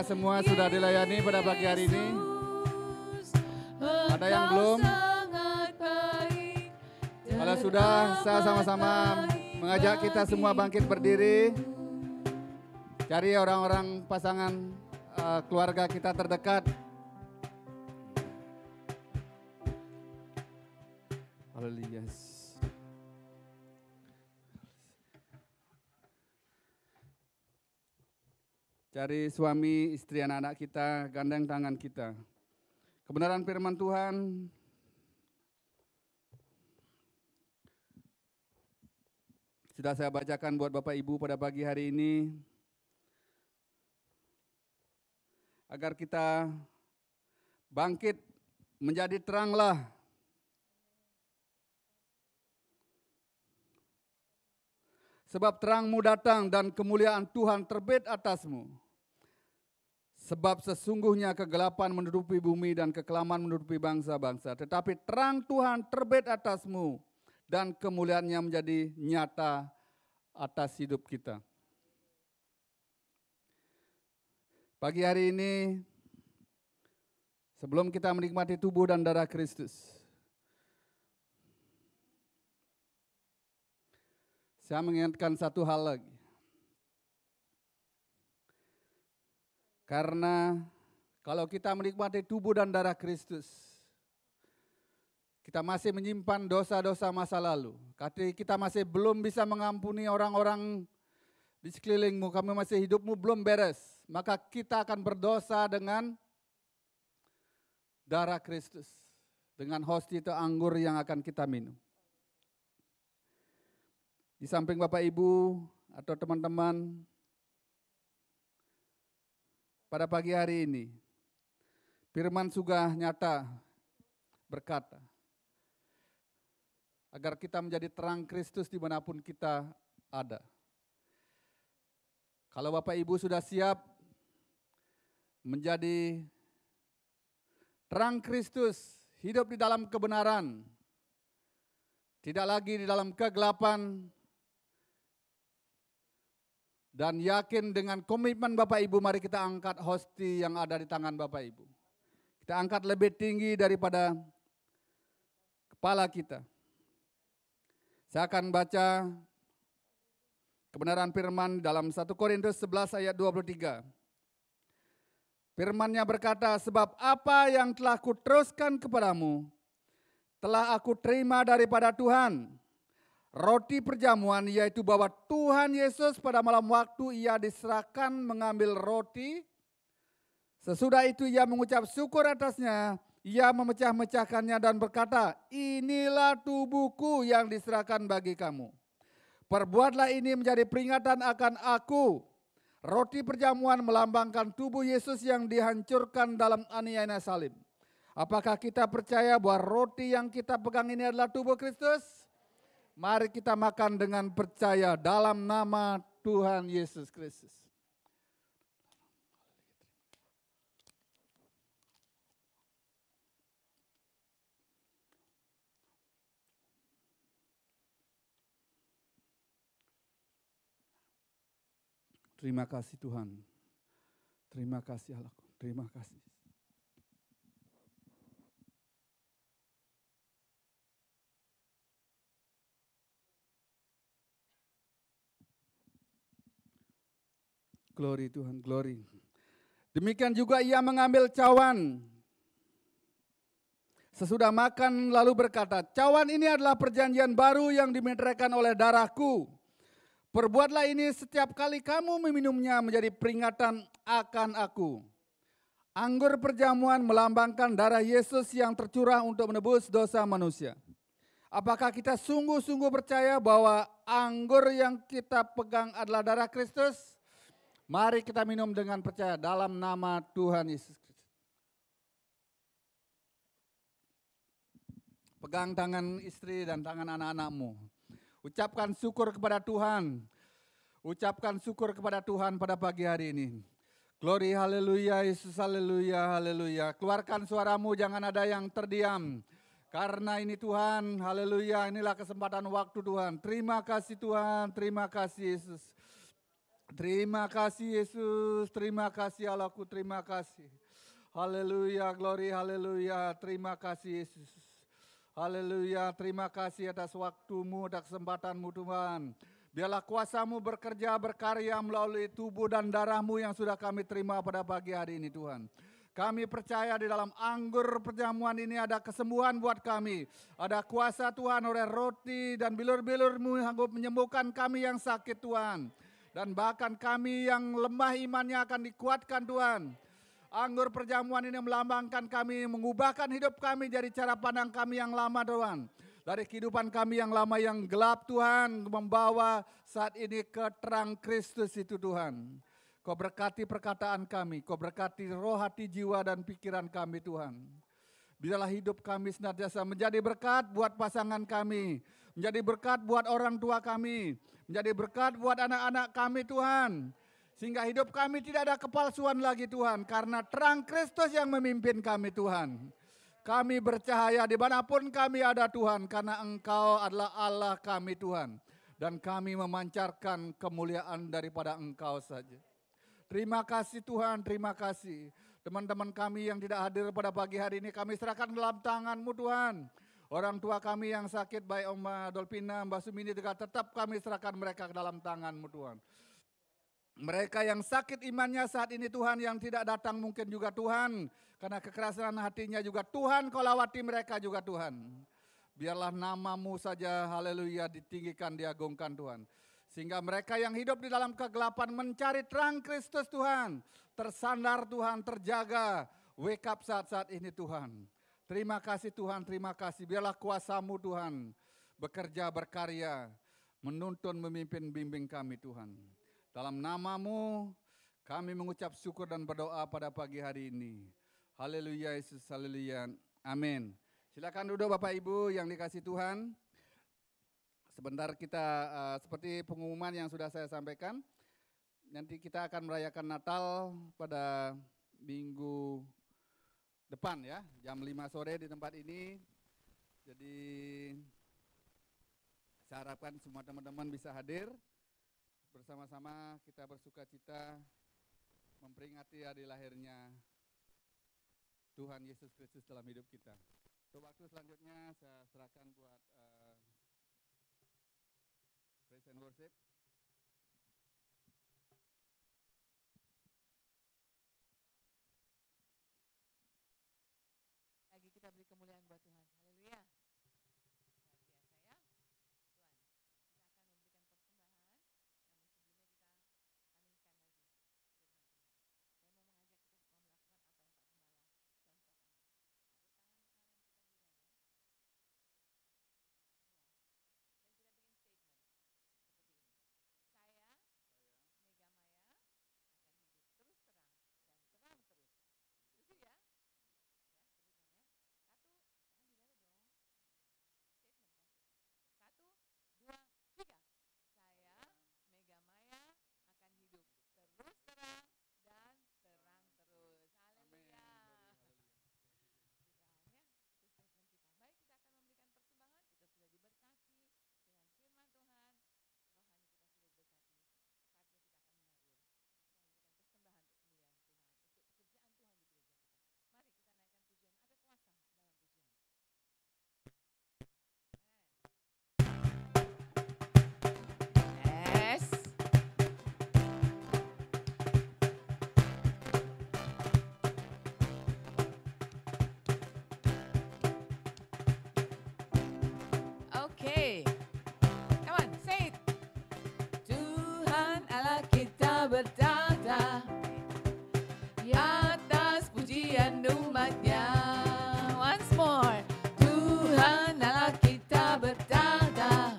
Apakah semua sudah dilayani pada pagi hari ini? Ada yang belum? Kalau sudah, saya sama-sama mengajak kita semua bangkit berdiri. Cari orang-orang pasangan keluarga kita terdekat. Haleluya. Cari suami, istri, anak-anak kita, gandeng tangan kita. Kebenaran firman Tuhan sudah saya bacakan buat Bapak Ibu pada pagi hari ini. Agar kita bangkit menjadi teranglah. Sebab terangmu datang dan kemuliaan Tuhan terbit atasmu. Sebab sesungguhnya kegelapan menutupi bumi dan kekelaman menutupi bangsa-bangsa. Tetapi terang Tuhan terbit atasmu dan kemuliaannya menjadi nyata atas hidup kita. Pagi hari ini, sebelum kita menikmati tubuh dan darah Kristus, saya mengingatkan satu hal lagi. Karena kalau kita menikmati tubuh dan darah Kristus, kita masih menyimpan dosa-dosa masa lalu. Kita masih belum bisa mengampuni orang-orang di sekelilingmu, hidupmu belum beres. Maka kita akan berdosa dengan darah Kristus. Dengan hosti itu anggur yang akan kita minum. Di samping Bapak Ibu atau teman-teman, pada pagi hari ini, firman sudah nyata berkata, agar kita menjadi terang Kristus dimanapun kita ada. Kalau Bapak Ibu sudah siap menjadi terang Kristus, hidup di dalam kebenaran, tidak lagi di dalam kegelapan, dan yakin dengan komitmen Bapak Ibu, mari kita angkat hosti yang ada di tangan Bapak Ibu. Kita angkat lebih tinggi daripada kepala kita. Saya akan baca kebenaran firman dalam 1 Korintus 11 ayat 23. Firman-Nya berkata, sebab apa yang telah kuteruskan kepadamu, telah aku terima daripada Tuhan. Roti perjamuan, yaitu bahwa Tuhan Yesus pada malam waktu ia diserahkan mengambil roti. Sesudah itu ia mengucap syukur atasnya, ia memecah-mecahkannya dan berkata, inilah tubuhku yang diserahkan bagi kamu. Perbuatlah ini menjadi peringatan akan aku. Roti perjamuan melambangkan tubuh Yesus yang dihancurkan dalam aniaya salib. Apakah kita percaya bahwa roti yang kita pegang ini adalah tubuh Kristus? Mari kita makan dengan percaya dalam nama Tuhan Yesus Kristus. Terima kasih Tuhan. Terima kasih Allahku. Terima kasih. Glory Tuhan, glory. Demikian juga ia mengambil cawan. Sesudah makan lalu berkata, cawan ini adalah perjanjian baru yang dimeteraikan oleh darahku. Perbuatlah ini setiap kali kamu meminumnya menjadi peringatan akan aku. Anggur perjamuan melambangkan darah Yesus yang tercurah untuk menebus dosa manusia. Apakah kita sungguh-sungguh percaya bahwa anggur yang kita pegang adalah darah Kristus? Mari kita minum dengan percaya dalam nama Tuhan Yesus Kristus. Pegang tangan istri dan tangan anak-anakmu. Ucapkan syukur kepada Tuhan. Ucapkan syukur kepada Tuhan pada pagi hari ini. Glory, haleluya, Yesus, haleluya, haleluya. Keluarkan suaramu, jangan ada yang terdiam. Karena ini Tuhan, haleluya, inilah kesempatan waktu Tuhan. Terima kasih Tuhan, terima kasih Yesus. Terima kasih Yesus, terima kasih Allahku, terima kasih. Haleluya, glory, haleluya, terima kasih Yesus. Haleluya, terima kasih atas waktumu, atas kesempatanmu Tuhan. Biarlah kuasamu bekerja, berkarya melalui tubuh dan darahmu yang sudah kami terima pada pagi hari ini Tuhan. Kami percaya di dalam anggur perjamuan ini ada kesembuhan buat kami. Ada kuasa Tuhan oleh roti dan bilur-bilur-Mu sanggup menyembuhkan kami yang sakit Tuhan. Dan bahkan kami yang lemah imannya akan dikuatkan Tuhan. Anggur perjamuan ini melambangkan kami, mengubahkan hidup kami dari cara pandang kami yang lama Tuhan. Dari kehidupan kami yang lama yang gelap Tuhan, membawa saat ini ke terang Kristus itu Tuhan. Kau berkati perkataan kami, Kau berkati roh, hati, jiwa dan pikiran kami Tuhan. Biarlah hidup kami senantiasa menjadi berkat buat pasangan kami, menjadi berkat buat orang tua kami, menjadi berkat buat anak-anak kami Tuhan. Sehingga hidup kami tidak ada kepalsuan lagi Tuhan, karena terang Kristus yang memimpin kami Tuhan. Kami bercahaya dimanapun kami ada Tuhan, karena Engkau adalah Allah kami Tuhan. Dan kami memancarkan kemuliaan daripada Engkau saja. Terima kasih Tuhan, terima kasih. Teman-teman kami yang tidak hadir pada pagi hari ini kami serahkan dalam tangan-Mu Tuhan. Orang tua kami yang sakit baik Oma Dolpina, Mbak Sumini juga tetap kami serahkan mereka ke dalam tangan-Mu Tuhan. Mereka yang sakit imannya saat ini Tuhan, yang tidak datang mungkin juga Tuhan. Karena kekerasan hatinya juga Tuhan, Kau lawati mereka juga Tuhan. Biarlah nama-Mu saja, haleluya, ditinggikan, diagungkan Tuhan. Sehingga mereka yang hidup di dalam kegelapan mencari terang Kristus Tuhan. Tersandar Tuhan, terjaga. Wake up saat-saat ini Tuhan. Terima kasih Tuhan, terima kasih. Biarlah kuasa-Mu Tuhan bekerja, berkarya. Menuntun, memimpin, bimbing kami Tuhan. Dalam nama-Mu kami mengucap syukur dan berdoa pada pagi hari ini. Haleluya Yesus, haleluya. Amin. Silakan duduk Bapak Ibu yang dikasih Tuhan. Sebentar kita seperti pengumuman yang sudah saya sampaikan, nanti kita akan merayakan Natal pada minggu depan ya, jam 5 sore di tempat ini. Jadi saya harapkan semua teman-teman bisa hadir. Bersama-sama kita bersuka cita memperingati hari lahirnya Tuhan Yesus Kristus dalam hidup kita. Untuk waktu selanjutnya saya serahkan buat praise and worship. Lagi kita beri kemuliaan buat Tuhan. Haleluya. Luar biasa ya. Tuhan. Kita akan memberikan Okay. Come on, say it. Tuhan Allah kita bertata di atas pujian umat-Nya. Once more. Tuhan Allah kita bertata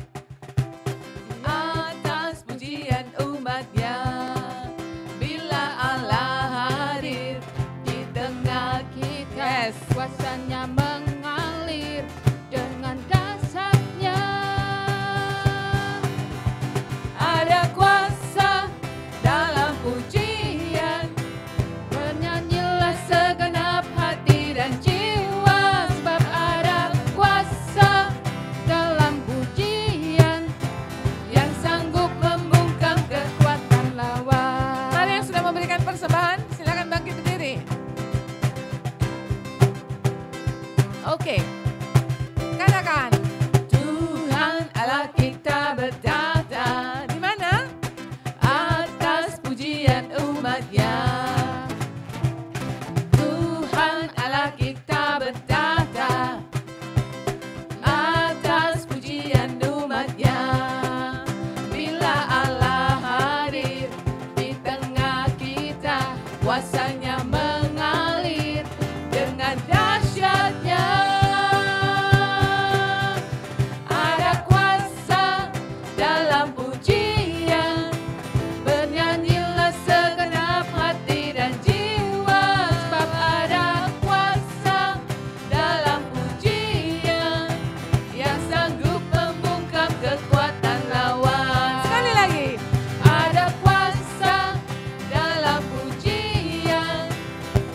di atas pujian umat-Nya. Bila Allah hadir di tengah kita, kuasanya mengalir dengan dasarnya. Ada kuasa dalam pujian, bernyanyilah segenap hati dan jiwa, sebab ada kuasa dalam pujian yang sanggup membungkam kekuatan lawan. Oke. Katakan, Tuhan Allah kita bertata. Di mana? Atas pujian umatnya. Tuhan Allah kita bertata. Atas pujian umatnya. Bila Allah hadir di tengah kita, kuasanya mengalir dengan dahsyatnya. Ada kuasa dalam pujian, bernyanyilah segenap hati dan jiwa, sebab ada kuasa dalam pujian yang sanggup membungkam kekuatan lawan. Sekali lagi, ada kuasa dalam pujian,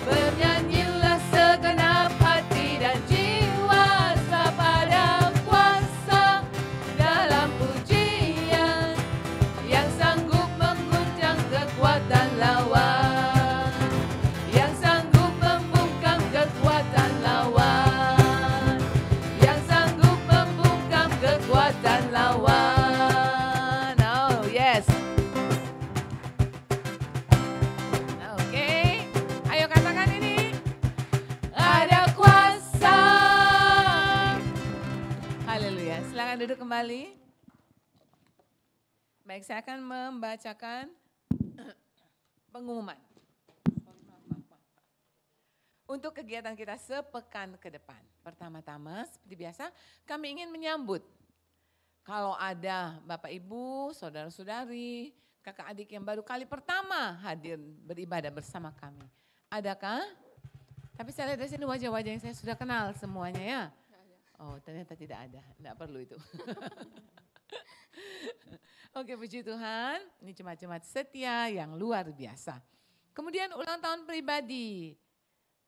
bernyanyilah segenap hati dan jiwa, sebab ada kuasa dalam pujian yang sanggup mengguncang kekuatan lawan, yang sanggup membungkam kekuatan lawan, yang sanggup membungkam kekuatan lawan. Oh yes. Oke, ayo katakan ini. Ada kuasa. Haleluya. Silakan duduk kembali. Baik, saya akan membacakan pengumuman untuk kegiatan kita sepekan ke depan. Pertama-tama, seperti biasa, kami ingin menyambut kalau ada Bapak Ibu, saudara-saudari, kakak adik yang baru kali pertama hadir beribadah bersama kami. Adakah? Tapi saya lihat dari sini wajah-wajah yang saya sudah kenal semuanya ya. Oh, ternyata tidak ada, tidak perlu itu. Oke, puji Tuhan, ini jemaat-jemaat setia yang luar biasa. Kemudian ulang tahun pribadi.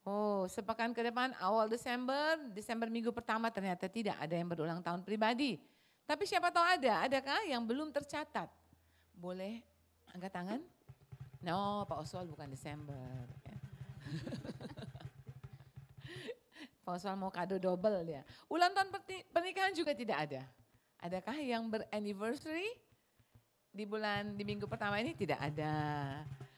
Oh, sepekan ke depan awal Desember minggu pertama ternyata tidak ada yang berulang tahun pribadi. Tapi siapa tahu adakah yang belum tercatat? Boleh angkat tangan? No, Pak Oswald bukan Desember. Pak Oswald mau kado double dia. Ulang tahun pernikahan juga tidak ada. Adakah yang beranniversary di minggu pertama ini? Tidak ada.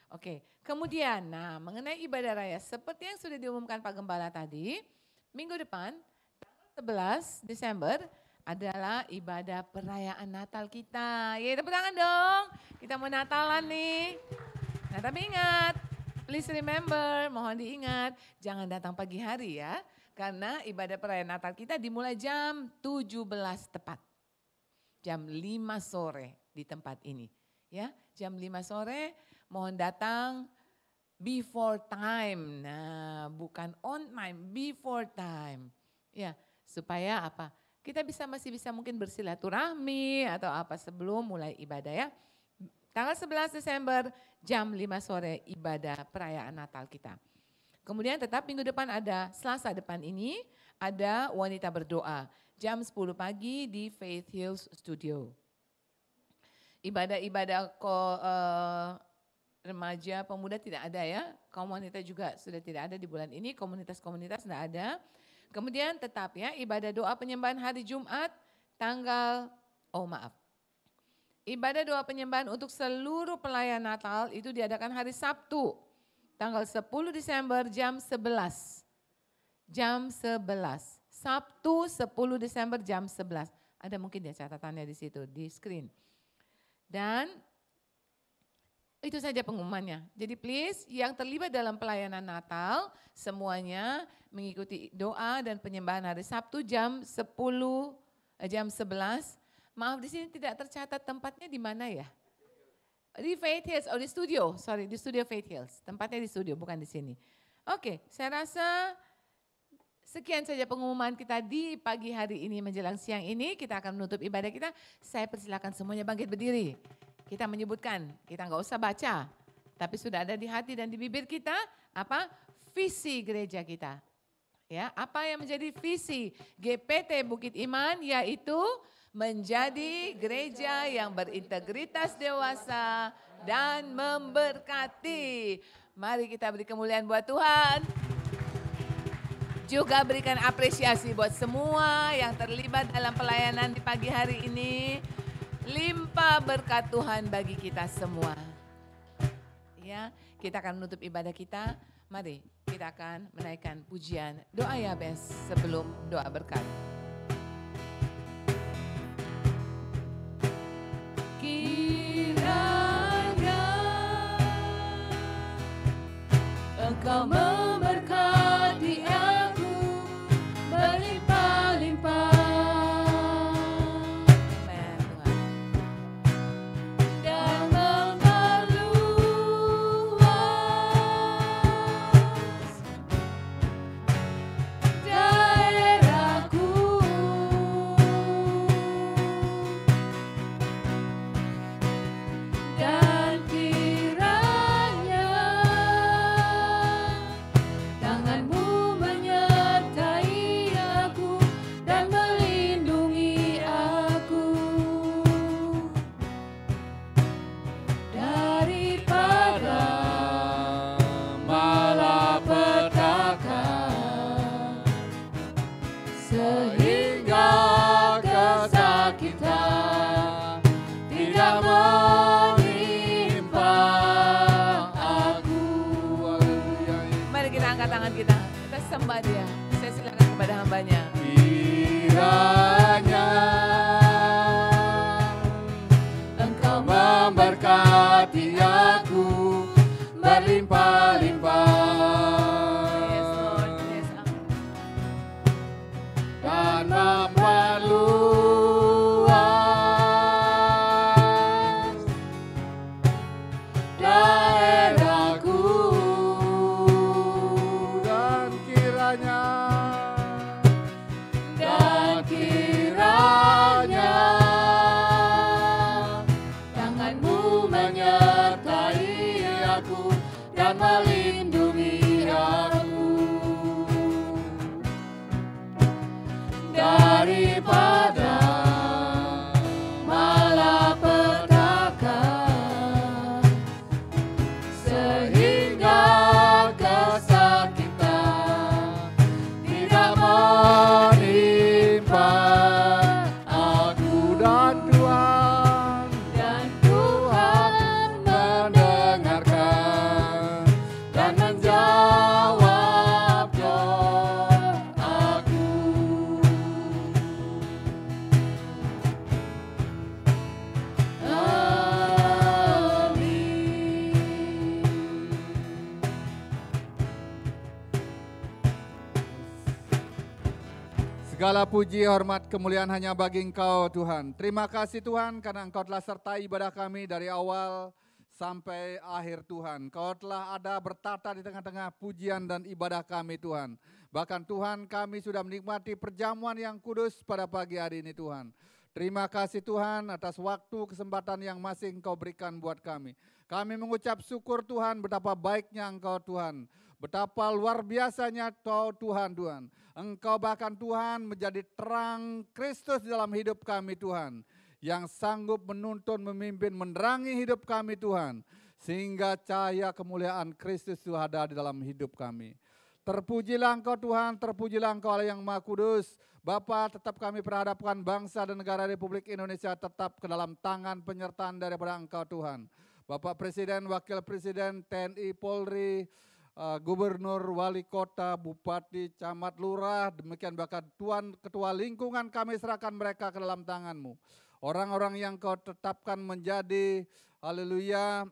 Oke, kemudian mengenai ibadah raya seperti yang sudah diumumkan Pak Gembala tadi, minggu depan tanggal 11 Desember adalah ibadah perayaan Natal kita. Yeay, tepuk tangan dong. Kita mau Natalan nih. Nah, tapi ingat, please remember, mohon diingat, jangan datang pagi hari ya. Karena ibadah perayaan Natal kita dimulai jam 17 tepat. Jam 5 sore di tempat ini. Ya, jam 5 sore mohon datang before time. Nah, bukan on time, before time. Ya, supaya apa? Kita masih bisa mungkin bersilaturahmi atau apa sebelum mulai ibadah ya. Tanggal 11 Desember jam 5 sore ibadah perayaan Natal kita. Kemudian tetap minggu depan ada, Selasa depan ini ada wanita berdoa. Jam 10 pagi di Faith Hills Studio. Ibadah-ibadah remaja, pemuda tidak ada ya. Kaum wanita juga sudah tidak ada di bulan ini, komunitas-komunitas tidak ada. Kemudian tetap ya ibadah doa penyembahan hari Jumat ibadah doa penyembahan untuk seluruh pelayan Natal itu diadakan hari Sabtu. Tanggal 10 Desember jam 11. Jam 11. Sabtu 10 Desember jam 11. Ada mungkin ya catatannya di situ, di screen. Dan itu saja pengumumannya. Jadi please yang terlibat dalam pelayanan Natal semuanya mengikuti doa dan penyembahan hari Sabtu jam 11. Maaf di sini tidak tercatat tempatnya di mana ya? Di Faith Hills, di studio, di studio Faith Hills. Tempatnya di studio, bukan di sini. Oke, saya rasa sekian saja pengumuman kita di pagi hari ini menjelang siang ini. Kita akan menutup ibadah kita. Saya persilakan semuanya bangkit berdiri. Kita menyebutkan, kita nggak usah baca. Tapi sudah ada di hati dan di bibir kita, apa? Visi gereja kita. Ya, apa yang menjadi visi GPT Bukit Iman yaitu menjadi gereja yang berintegritas dewasa dan memberkati. Mari kita beri kemuliaan buat Tuhan. Juga berikan apresiasi buat semua yang terlibat dalam pelayanan di pagi hari ini. Limpah berkat Tuhan bagi kita semua. Ya, kita akan menutup ibadah kita. Mari kita akan menaikkan pujian doa Yabes sebelum doa berkat. Kiranya Engkau memberkati aku berlimpah-limpah. Amin, Tuhan. Dan memperluas daerahku. Dan kiranya tangan-Mu menyertai aku dan melindungi aku daripada malapetaka, sehingga kesakitan tidak menimpa aku. Mari kita angkat tangan kita sembah Dia. Saya silakan kepada hambanya. Kiranya Engkau memberkati aku berlimpah-limpah. Yes, Lord. Yes, Dan memperluas daerahku. Dan kiranya tangan-Mu menyertai aku dan melindungi aku daripada malapetaka, sehingga kesakitan tidak menimpa aku. Dan Tuhan mendengarkan dan menjawab doaku. Amin. Segala puji, hormat, kemuliaan hanya bagi Engkau Tuhan. Terima kasih Tuhan karena Engkau telah sertai ibadah kami dari awal sampai akhir Tuhan. Engkau telah ada bertata di tengah-tengah pujian dan ibadah kami Tuhan. Bahkan Tuhan kami sudah menikmati perjamuan yang kudus pada pagi hari ini Tuhan. Terima kasih Tuhan atas waktu kesempatan yang masih Engkau berikan buat kami. Kami mengucap syukur Tuhan betapa baiknya Engkau Tuhan. Betapa luar biasanya Tuhan. Engkau bahkan Tuhan menjadi terang Kristus dalam hidup kami Tuhan. Yang sanggup menuntun, memimpin, menerangi hidup kami Tuhan. Sehingga cahaya kemuliaan Kristus itu ada di dalam hidup kami. Terpujilah Engkau Tuhan, terpujilah Engkau Allah yang Maha Kudus. Bapa, tetap kami perhadapkan bangsa dan negara Republik Indonesia tetap ke dalam tangan penyertaan daripada Engkau Tuhan. Bapak Presiden, Wakil Presiden, TNI, Polri, Gubernur, Wali Kota, Bupati, Camat, Lurah, demikian bahkan Tuhan Ketua Lingkungan kami serahkan mereka ke dalam tangan-Mu. Orang-orang yang Kau tetapkan menjadi, haleluya,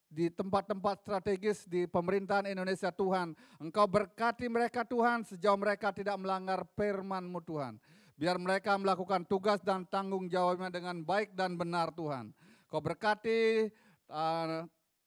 di tempat-tempat strategis di pemerintahan Indonesia Tuhan. Engkau berkati mereka Tuhan sejauh mereka tidak melanggar firman-Mu Tuhan. Biar mereka melakukan tugas dan tanggung jawabnya dengan baik dan benar Tuhan. Kau berkati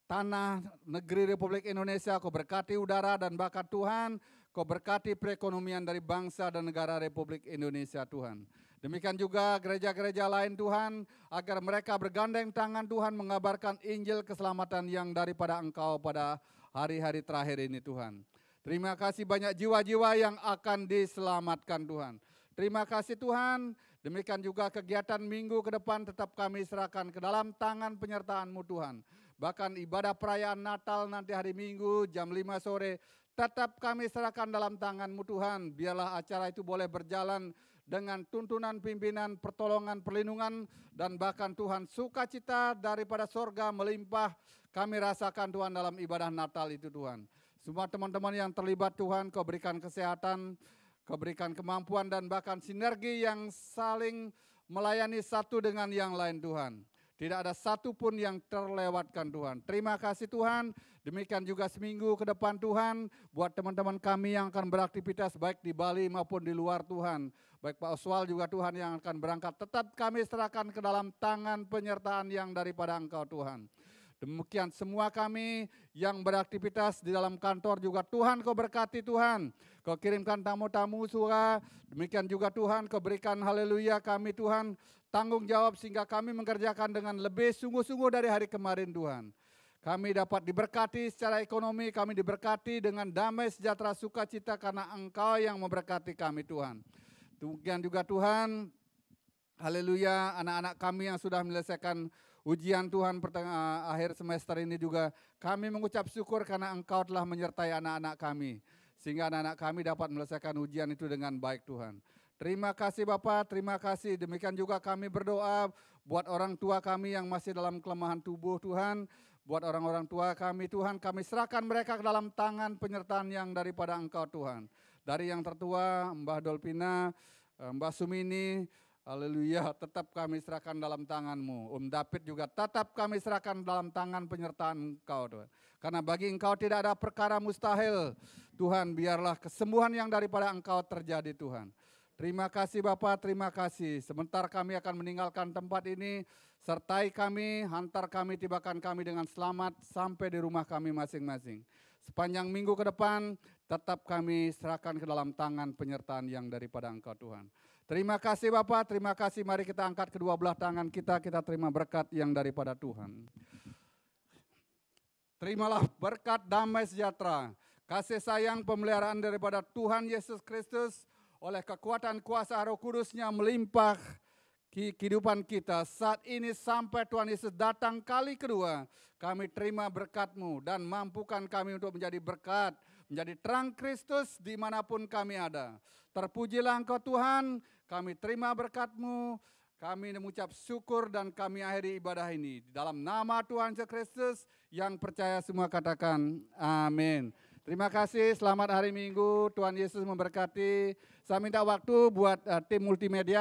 tanah negeri Republik Indonesia, Kau berkati udara dan bahkan Tuhan, Kau berkati perekonomian dari bangsa dan negara Republik Indonesia Tuhan. Demikian juga gereja-gereja lain Tuhan, agar mereka bergandeng tangan Tuhan mengabarkan Injil keselamatan yang daripada Engkau pada hari-hari terakhir ini Tuhan. Terima kasih banyak jiwa-jiwa yang akan diselamatkan Tuhan. Terima kasih Tuhan, demikian juga kegiatan minggu ke depan tetap kami serahkan ke dalam tangan penyertaan-Mu Tuhan. Bahkan ibadah perayaan Natal nanti hari Minggu jam 5 sore tetap kami serahkan dalam tangan-Mu Tuhan. Biarlah acara itu boleh berjalan dengan tuntunan pimpinan, pertolongan, perlindungan, dan bahkan Tuhan sukacita daripada sorga melimpah kami rasakan Tuhan dalam ibadah Natal itu Tuhan. Semua teman-teman yang terlibat Tuhan, Kau berikan kesehatan, Kau berikan kemampuan dan bahkan sinergi yang saling melayani satu dengan yang lain Tuhan. Tidak ada satu pun yang terlewatkan Tuhan. Terima kasih Tuhan. Demikian juga seminggu ke depan Tuhan. Buat teman-teman kami yang akan beraktivitas baik di Bali maupun di luar Tuhan. Baik Pak Oswald juga Tuhan yang akan berangkat. Tetap kami serahkan ke dalam tangan penyertaan yang daripada Engkau Tuhan. Demikian semua kami yang beraktivitas di dalam kantor juga Tuhan Kau berkati Tuhan. Kau kirimkan tamu-tamu surga. Demikian juga Tuhan Kau berikan haleluya kami Tuhan. Tanggung jawab sehingga kami mengerjakan dengan lebih sungguh-sungguh dari hari kemarin Tuhan. Kami dapat diberkati secara ekonomi, kami diberkati dengan damai sejahtera sukacita karena Engkau yang memberkati kami Tuhan. Demikian juga Tuhan, haleluya, anak-anak kami yang sudah menyelesaikan ujian Tuhan akhir semester ini juga kami mengucap syukur karena Engkau telah menyertai anak-anak kami. Sehingga anak-anak kami dapat menyelesaikan ujian itu dengan baik Tuhan. Terima kasih Bapak, terima kasih. Demikian juga kami berdoa buat orang tua kami yang masih dalam kelemahan tubuh Tuhan. Buat orang-orang tua kami Tuhan, kami serahkan mereka ke dalam tangan penyertaan yang daripada Engkau Tuhan. Dari yang tertua, Mbah Dolpina, Mbah Sumini, haleluya, tetap kami serahkan dalam tangan-Mu. David juga tetap kami serahkan dalam tangan penyertaan Engkau Tuhan. Karena bagi Engkau tidak ada perkara mustahil. Tuhan, biarlah kesembuhan yang daripada Engkau terjadi Tuhan. Terima kasih Bapak, terima kasih. Sebentar kami akan meninggalkan tempat ini. Sertai kami, hantar kami, tibakan kami dengan selamat sampai di rumah kami masing-masing. Sepanjang minggu ke depan, tetap kami serahkan ke dalam tangan penyertaan yang daripada Engkau Tuhan. Terima kasih Bapak, terima kasih. Mari kita angkat kedua belah tangan kita terima berkat yang daripada Tuhan. Terimalah berkat damai sejahtera, kasih sayang pemeliharaan daripada Tuhan Yesus Kristus, oleh kekuatan kuasa Roh Kudus-Nya melimpah kehidupan kita saat ini sampai Tuhan Yesus datang kali kedua. Kami terima berkat-Mu dan mampukan kami untuk menjadi berkat, menjadi terang Kristus dimanapun kami ada. Terpujilah Engkau Tuhan, kami terima berkat-Mu, kami mengucap syukur dan kami akhiri ibadah ini. Dalam nama Tuhan Yesus Kristus yang percaya semua katakan amin. Terima kasih, selamat hari Minggu, Tuhan Yesus memberkati. Saya minta waktu buat tim multimedia.